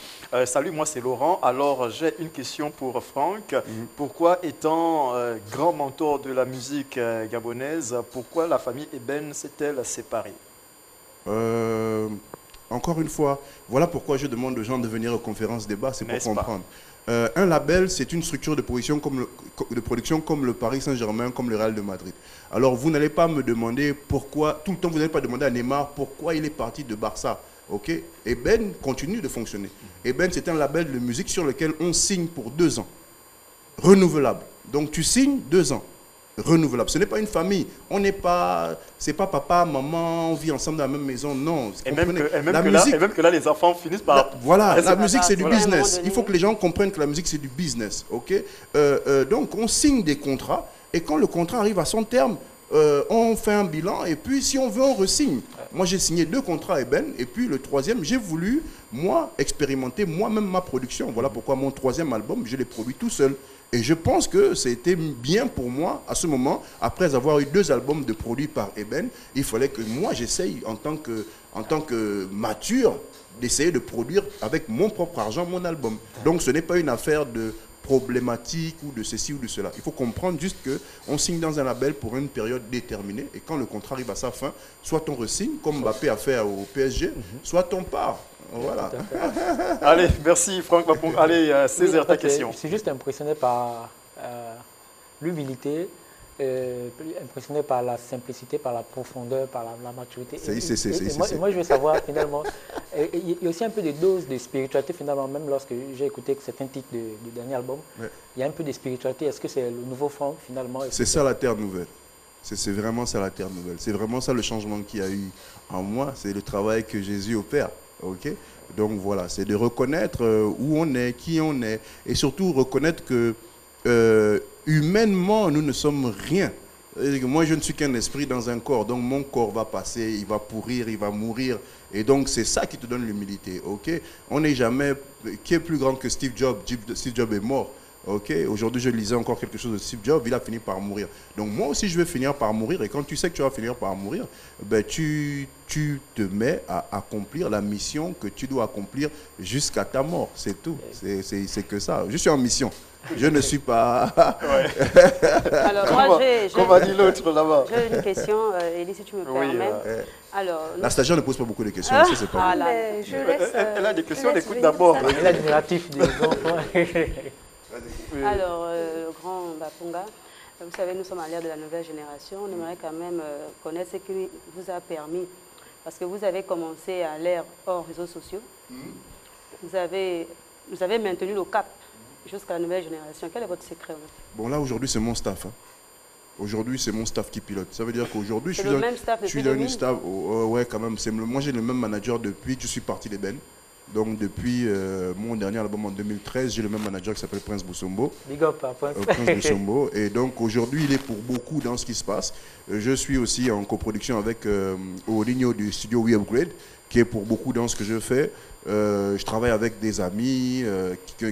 Salut, moi c'est Laurent. Alors j'ai une question pour Franck. Pourquoi, étant grand mentor de la musique gabonaise, pourquoi la famille Eben s'est-elle séparée? Encore une fois, voilà pourquoi je demande aux gens de venir aux conférences débat, c'est pour comprendre. Un label, c'est une structure de production comme le Paris Saint-Germain, comme le Real de Madrid. Alors, vous n'allez pas me demander pourquoi, tout le temps, vous n'allez pas demander à Neymar pourquoi il est parti de Barça. Ok? Eben continue de fonctionner. Eben, c'est un label de musique sur lequel on signe pour 2 ans. Renouvelable. Donc, tu signes 2 ans. Renouvelable. Ce n'est pas une famille. On n'est pas... C'est pas papa, maman, on vit ensemble dans la même maison. Non. Et même que là, les enfants finissent par... Voilà, la musique, c'est du business. Il faut que les gens comprennent que la musique, c'est du business. Ok. Donc, on signe des contrats. Et quand le contrat arrive à son terme, on fait un bilan. Et puis, si on veut, on re-signe. Moi, j'ai signé 2 contrats Eben. Et puis, le 3e, j'ai voulu, moi, expérimenter moi-même ma production. Voilà pourquoi mon 3e album, je l'ai produit tout seul. Et je pense que c'était bien pour moi, à ce moment, après avoir eu 2 albums de produits par Eben, il fallait que moi, j'essaye, en tant que mature, d'essayer de produire avec mon propre argent mon album. Donc, ce n'est pas une affaire de problématique ou de ceci ou de cela. Il faut comprendre juste qu'on signe dans un label pour une période déterminée, et quand le contrat arrive à sa fin, soit on re-signe, comme Mbappé a fait au PSG, soit on part. Voilà. Allez, merci Franck Baponga. Allez, Césaire, ta question. Je suis juste impressionné par l'humilité, impressionné par la simplicité, par la profondeur, par la maturité. Moi, je veux savoir finalement, il y a aussi un peu de dose de spiritualité finalement, même lorsque j'ai écouté certains titres du dernier album, il y a un peu de spiritualité. Est-ce que c'est le nouveau Franck finalement? C'est ça la terre nouvelle. C'est vraiment ça la terre nouvelle. C'est vraiment ça le changement qu'il y a eu en moi. C'est le travail que Jésus opère. Okay. Donc voilà, c'est de reconnaître où on est, qui on est, et surtout reconnaître que humainement, nous ne sommes rien. Moi, je ne suis qu'un esprit dans un corps, donc mon corps va passer, il va pourrir, il va mourir, et donc c'est ça qui te donne l'humilité. Okay. On n'est jamais... Qui est plus grand que Steve Jobs? Steve Jobs est mort. Okay. Aujourd'hui, je lisais encore quelque chose de Steve Jobs, il a fini par mourir. Donc moi aussi, je vais finir par mourir. Et quand tu sais que tu vas finir par mourir, ben, tu te mets à accomplir la mission que tu dois accomplir jusqu'à ta mort. C'est tout. C'est que ça. Je suis en mission. Je ne suis pas... Alors, moi, comme a dit l'autre là-bas. J'ai une question, Élie, si tu me permets. Alors, la stagiaire ne pose pas beaucoup de questions. C'est pas je laisse, elle a des questions, elle écoute d'abord. Elle est admirative des enfants. Alors, grand Baponga, vous savez, nous sommes à l'ère de la nouvelle génération. On aimerait quand même connaître ce qui vous a permis, parce que vous avez commencé à l'ère hors réseaux sociaux. Vous avez maintenu le cap jusqu'à la nouvelle génération. Quel est votre secret? Bon, là, aujourd'hui, c'est mon staff. Hein. Aujourd'hui, c'est mon staff qui pilote. Ça veut dire qu'aujourd'hui, je suis dans une staff. Ouais, quand même. Moi, j'ai le même manager depuis que je suis parti d'Eben. Donc depuis mon dernier album en 2013, j'ai le même manager qui s'appelle Prince Boussombo. Big up à Prince. Prince Boussombo. Et donc aujourd'hui, il est pour beaucoup dans ce qui se passe. Je suis aussi en coproduction avec Aurinho du studio We Upgrade, qui est pour beaucoup dans ce que je fais. Je travaille avec des amis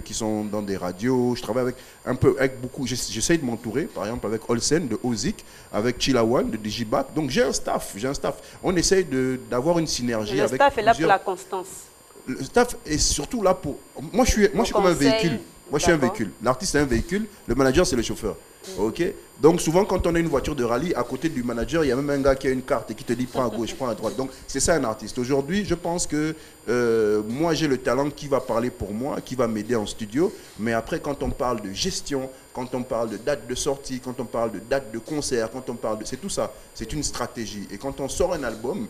qui sont dans des radios. Je travaille avec beaucoup. J'essaie de m'entourer, par exemple, avec Olsen de Ozik, avec Chilawan de Digibac. Donc j'ai un staff. On essaye d'avoir une synergie. Le staff est là pour la constance. Le staff est surtout là pour... Moi, je suis comme un véhicule. Moi, je suis un véhicule. L'artiste est un véhicule. Le manager, c'est le chauffeur. Ok. Donc, souvent, quand on a une voiture de rallye, à côté du manager, il y a même un gars qui a une carte et qui te dit prends à gauche, prends à droite. Donc, c'est ça un artiste. Aujourd'hui, je pense que moi, j'ai le talent qui va parler pour moi, qui va m'aider en studio. Mais après, quand on parle de gestion, quand on parle de date de sortie, quand on parle de date de concert, quand on parle de... C'est tout ça. C'est une stratégie. Et quand on sort un album...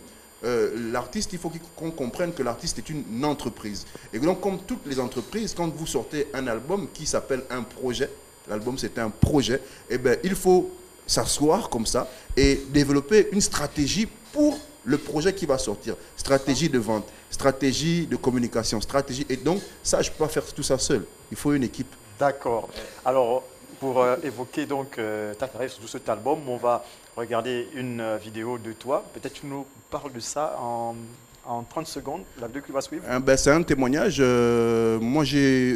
l'artiste, il faut qu'on comprenne que l'artiste est une entreprise. Et donc, comme toutes les entreprises, quand vous sortez un album qui s'appelle un projet, l'album c'est un projet, eh bien, il faut s'asseoir comme ça et développer une stratégie pour le projet qui va sortir. Stratégie de vente, stratégie de communication, stratégie. Et donc, ça, je ne peux pas faire tout ça seul. Il faut une équipe. D'accord. Alors, pour évoquer donc ta carrière sur cet album, on va regarder une vidéo de toi. Peut-être tu nous parles de ça en 30 secondes, la vidéo qui va suivre. C'est un témoignage. Moi,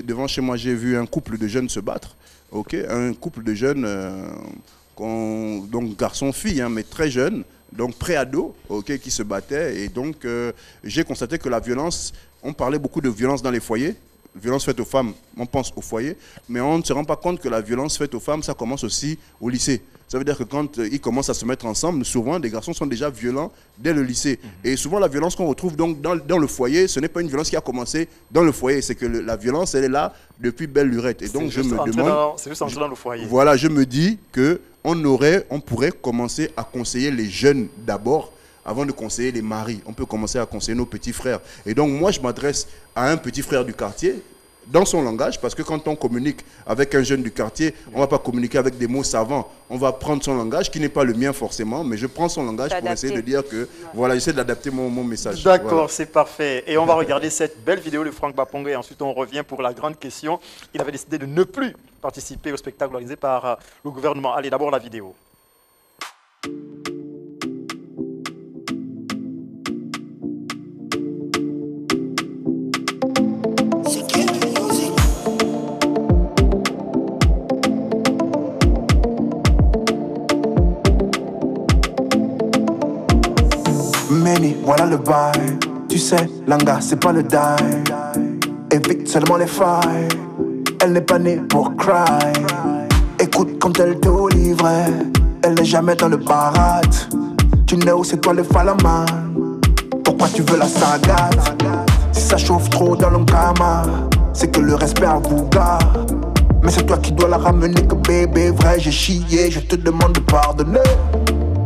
devant chez moi, j'ai vu un couple de jeunes se battre. Okay, un couple de jeunes, donc garçons-filles, mais très jeunes, donc pré-ados, qui se battaient. Et donc, j'ai constaté que la violence, on parlait beaucoup de violence dans les foyers. Violence faite aux femmes, on pense au foyer, mais on ne se rend pas compte que la violence faite aux femmes, ça commence aussi au lycée. Ça veut dire que quand ils commencent à se mettre ensemble, souvent, des garçons sont déjà violents dès le lycée. Et souvent, la violence qu'on retrouve donc dans le foyer, ce n'est pas une violence qui a commencé dans le foyer, c'est que la violence, elle est là depuis belle lurette. Et donc, je me demande... C'est juste entrer dans le foyer. Voilà, je me dis qu'on pourrait commencer à conseiller les jeunes d'abord, avant de conseiller les maris. On peut commencer à conseiller nos petits frères. Et donc, moi, je m'adresse à un petit frère du quartier, dans son langage, parce que quand on communique avec un jeune du quartier, on ne va pas communiquer avec des mots savants. On va prendre son langage, qui n'est pas le mien forcément, mais je prends son langage pour essayer de dire que, voilà, j'essaie d'adapter mon message. D'accord, voilà. C'est parfait. Et on va regarder cette belle vidéo de Franck Bapongo et ensuite on revient pour la grande question. Il avait décidé de ne plus participer au spectacle organisé par le gouvernement. Allez, d'abord la vidéo. Many, voilà le bail. Tu sais, Langa, c'est pas le die. Évite seulement les failles. Elle n'est pas née pour cry. Écoute quand elle te livrait. Elle n'est jamais dans le barat. Tu sais où c'est toi le falaman. Pourquoi tu veux la sagate? Si ça chauffe trop dans l'encama, c'est que le respect a vulgaire. Mais c'est toi qui dois la ramener que bébé vrai. J'ai chié, je te demande de pardonner.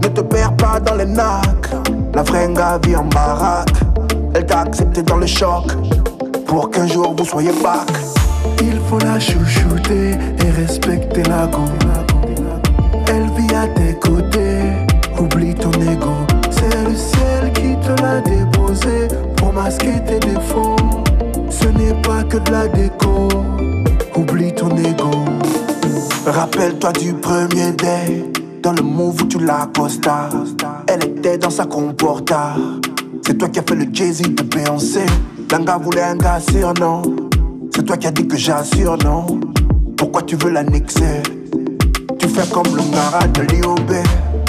Ne te perds pas dans les nacs. La fringa vit en baraque. Elle t'a accepté dans le choc pour qu'un jour vous soyez back. Il faut la chouchouter et respecter la go. Elle vit à tes côtés. Oublie ton ego. C'est le ciel qui te l'a déposé pour masquer tes défauts. Ce n'est pas que de la déco. Oublie ton ego. Rappelle-toi du premier date. Dans le move où tu l'accostas, elle était dans sa comporta. C'est toi qui as fait le Jay-Z de Beyoncé. Langa voulait un gars sûr, non. C'est toi qui as dit que j'assure, non. Pourquoi tu veux l'annexer? Tu fais comme le Ngara de l'IOB.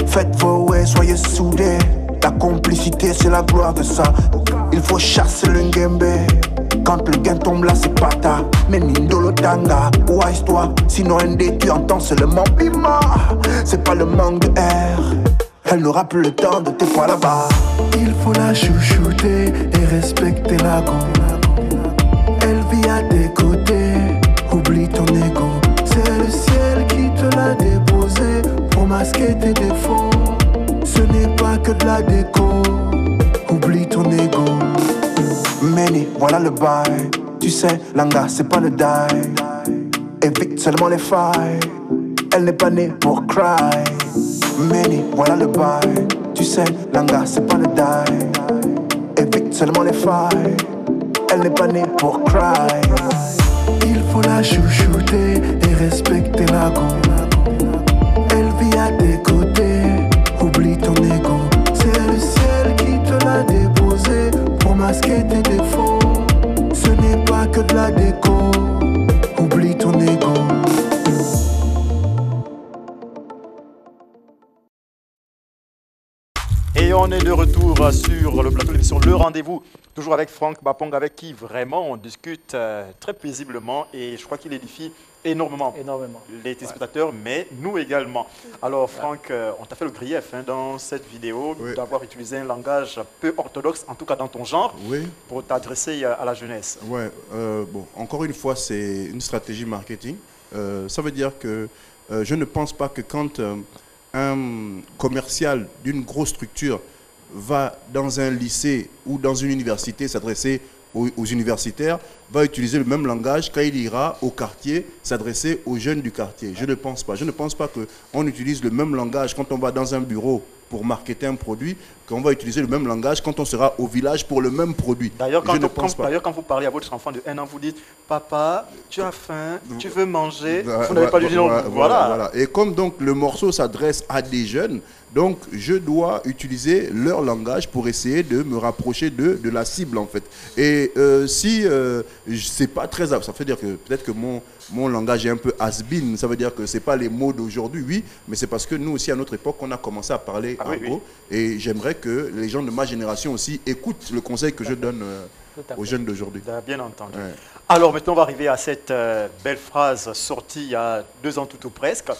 Faites vos ways, soyez soudés. La complicité c'est la gloire de ça. Il faut chasser le Ngembe. Quand le gain tombe là c'est pata. Mais Nindolo Tanga, wise-toi. Sinon ND tu entends seulement Bima. C'est pas le manque de air. Elle n'aura plus le temps de tes poids là-bas. Il faut la chouchouter et respecter la go. Elle vit à tes côtés. Oublie ton ego. C'est le ciel qui te l'a déposé pour masquer tes défauts. Ce n'est pas que de la déco. Oublie ton ego. Many, voilà le bail. Tu sais, Langa, c'est pas le die. Évite seulement les failles. Elle n'est pas née pour cry. Many, voilà le bail. Tu sais, Langa, c'est pas le die. Évite seulement les failles. elle n'est pas née pour cry. Il faut la chouchouter et respecter la go. Elle vit à tes côtés, oublie ton ego. C'est le ciel qui te l'a déposé pour masquer tes défauts. Ce n'est pas que de la déco, oublie ton ego. Et on est de retour sur le plateau de l'émission Le Rendez-vous, toujours avec Franck Bapong, avec qui vraiment on discute très paisiblement et je crois qu'il édifie énormément les téléspectateurs, mais nous également. Alors Franck, on t'a fait le grief dans cette vidéo d'avoir utilisé un langage peu orthodoxe, en tout cas dans ton genre, pour t'adresser à la jeunesse. Ouais, bon, encore une fois, c'est une stratégie marketing. Ça veut dire que je ne pense pas que quand un commercial d'une grosse structure va dans un lycée ou dans une université s'adresser aux universitaires, va utiliser le même langage quand il ira au quartier s'adresser aux jeunes du quartier. Je ne pense pas. Je ne pense pas qu'on utilise le même langage quand on va dans un bureau pour marketer un produit, qu'on va utiliser le même langage quand on sera au village pour le même produit. D'ailleurs, quand vous parlez à votre enfant de 1 an, vous dites « Papa, tu as faim, tu veux manger ?» Vous n'avez pas dû dire non. Voilà. Et comme donc le morceau s'adresse à des jeunes, donc je dois utiliser leur langage pour essayer de me rapprocher de la cible en fait. Et si c'est pas très... Ça veut dire que peut-être que mon langage est un peu has-been, ça veut dire que c'est pas les mots d'aujourd'hui, oui, mais c'est parce que nous aussi à notre époque on a commencé à parler argot, et j'aimerais que les gens de ma génération aussi écoutent le conseil que je donne aux jeunes d'aujourd'hui. Bien entendu. Ouais. Alors maintenant on va arriver à cette belle phrase sortie il y a 2 ans tout ou presque.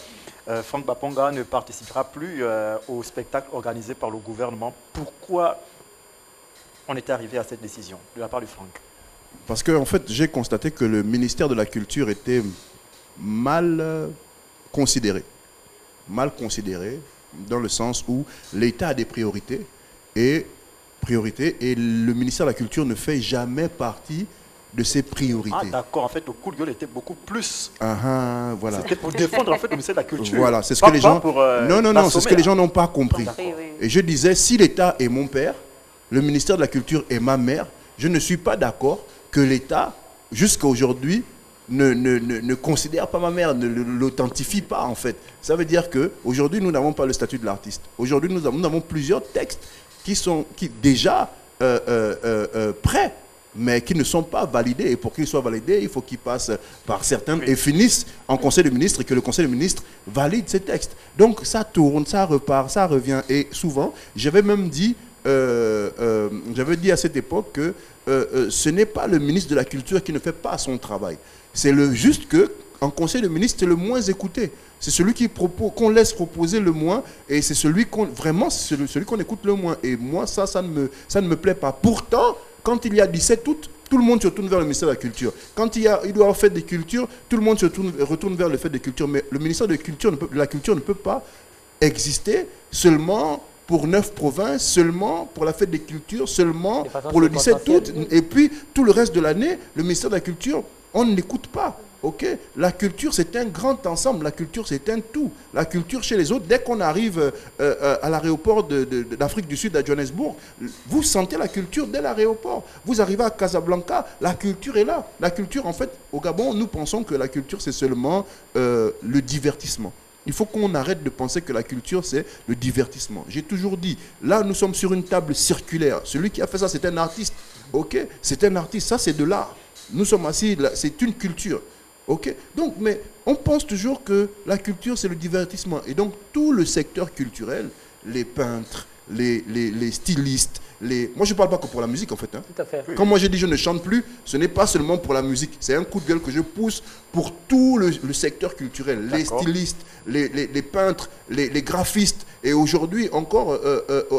Franck Baponga ne participera plus au spectacle organisé par le gouvernement. Pourquoi on était arrivé à cette décision de la part de Franck? Parce que en fait, j'ai constaté que le ministère de la Culture était mal considéré. Mal considéré dans le sens où l'État a des priorités et le ministère de la Culture ne fait jamais partie de ses priorités. Ah d'accord, en fait le coup de gueule était beaucoup plus. Voilà. C'était pour défendre en fait le ministère de la Culture. Voilà, c'est ce que les gens non, c'est ce que les gens n'ont pas compris. Et je disais, si l'État est mon père, le ministère de la Culture est ma mère, je ne suis pas d'accord que l'État, jusqu'à aujourd'hui, ne considère pas ma mère, ne l'authentifie pas en fait. Ça veut dire qu'aujourd'hui, nous n'avons pas le statut de l'artiste. Aujourd'hui, nous avons plusieurs textes qui sont déjà prêts, mais qui ne sont pas validés. Et pour qu'ils soient validés, il faut qu'ils passent par certains et finissent en Conseil des ministres et que le Conseil des ministres valide ces textes. Donc ça tourne, ça repart, ça revient. Et souvent, j'avais même dit, j'avais dit à cette époque que ce n'est pas le ministre de la Culture qui ne fait pas son travail. C'est juste qu'en Conseil des ministres, c'est le moins écouté. C'est celui qu'on laisse proposer le moins et c'est celui qu'on écoute le moins. Et moi, ça ne me plaît pas. Pourtant, quand il y a 17 août, tout le monde se tourne vers le ministère de la Culture. Quand il doit y avoir fête des cultures, tout le monde se retourne vers le fête des cultures. Mais le ministère de la Culture ne peut pas exister seulement pour 9 provinces, seulement pour la fête des cultures, seulement pour le 17 août. Et puis, tout le reste de l'année, le ministère de la Culture, on ne l'écoute pas. Okay? La culture, c'est un grand ensemble. La culture, c'est un tout. La culture chez les autres, dès qu'on arrive à l'aéroport d'Afrique du Sud, à Johannesburg, vous sentez la culture dès l'aéroport. Vous arrivez à Casablanca, la culture est là. La culture, en fait, au Gabon, nous pensons que la culture, c'est seulement le divertissement. Il faut qu'on arrête de penser que la culture, c'est le divertissement. J'ai toujours dit, là, nous sommes sur une table circulaire. Celui qui a fait ça, c'est un artiste. Ok? C'est un artiste, ça, c'est de l'art. Nous sommes assis, c'est une culture. Ok? Donc, mais on pense toujours que la culture, c'est le divertissement. Et donc, tout le secteur culturel, les peintres, les stylistes, moi, je ne parle pas que pour la musique, en fait. Hein. Tout à fait. Quand moi, j'ai dit je ne chante plus, ce n'est pas seulement pour la musique. C'est un coup de gueule que je pousse pour tout le secteur culturel. Les stylistes, les peintres, les graphistes. Et aujourd'hui, encore,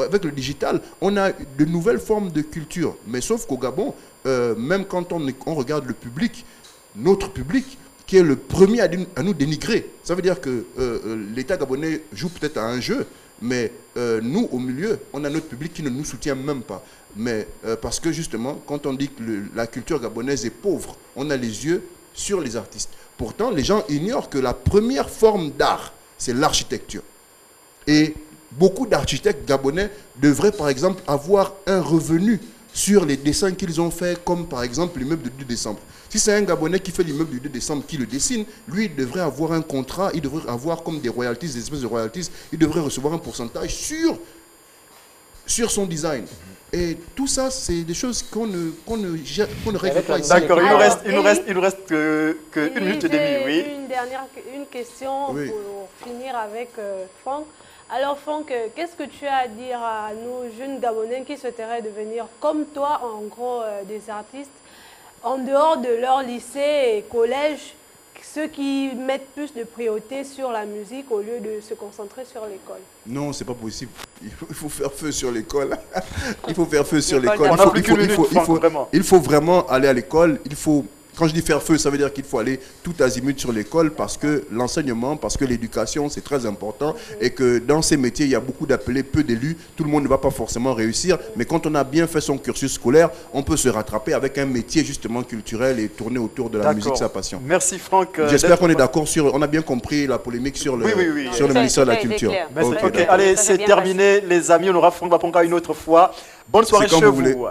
avec le digital, on a de nouvelles formes de culture. Mais sauf qu'au Gabon, même quand on regarde le public, notre public, qui est le premier à nous dénigrer. Ça veut dire que l'État gabonais joue peut-être à un jeu, mais nous, au milieu, on a notre public qui ne nous soutient même pas. Mais parce que justement, quand on dit que la culture gabonaise est pauvre, on a les yeux sur les artistes. Pourtant, les gens ignorent que la première forme d'art, c'est l'architecture. Et beaucoup d'architectes gabonais devraient, par exemple, avoir un revenu sur les dessins qu'ils ont faits, comme par exemple l'immeuble du 2 décembre. Si c'est un Gabonais qui fait l'immeuble du 2 décembre, qui le dessine, lui, il devrait avoir un contrat, il devrait avoir comme des royalties, des espèces de royalties, il devrait recevoir un pourcentage sur son design. Et tout ça, c'est des choses qu'on ne règle pas ici. D'accord, il nous reste que 1 minute et demie, oui. Une question pour finir avec Franck. Alors Franck, qu'est-ce que tu as à dire à nos jeunes Gabonais qui souhaiteraient devenir comme toi, en gros, des artistes, en dehors de leur lycée et collège, ceux qui mettent plus de priorité sur la musique au lieu de se concentrer sur l'école? Non, c'est pas possible. Il faut faire feu sur l'école. Il faut faire feu sur l'école. Il faut vraiment aller à l'école. Quand je dis faire feu, ça veut dire qu'il faut aller tout azimut sur l'école parce que l'enseignement, parce que l'éducation, c'est très important et que dans ces métiers, il y a beaucoup d'appelés, peu d'élus. Tout le monde ne va pas forcément réussir, mais quand on a bien fait son cursus scolaire, on peut se rattraper avec un métier justement culturel et tourner autour de la musique, sa passion. Merci Franck. J'espère qu'on est d'accord on a bien compris la polémique sur le ministère de la Culture. Allez, c'est terminé les amis, on aura Franck Baponga une autre fois. Bonne soirée chez vous.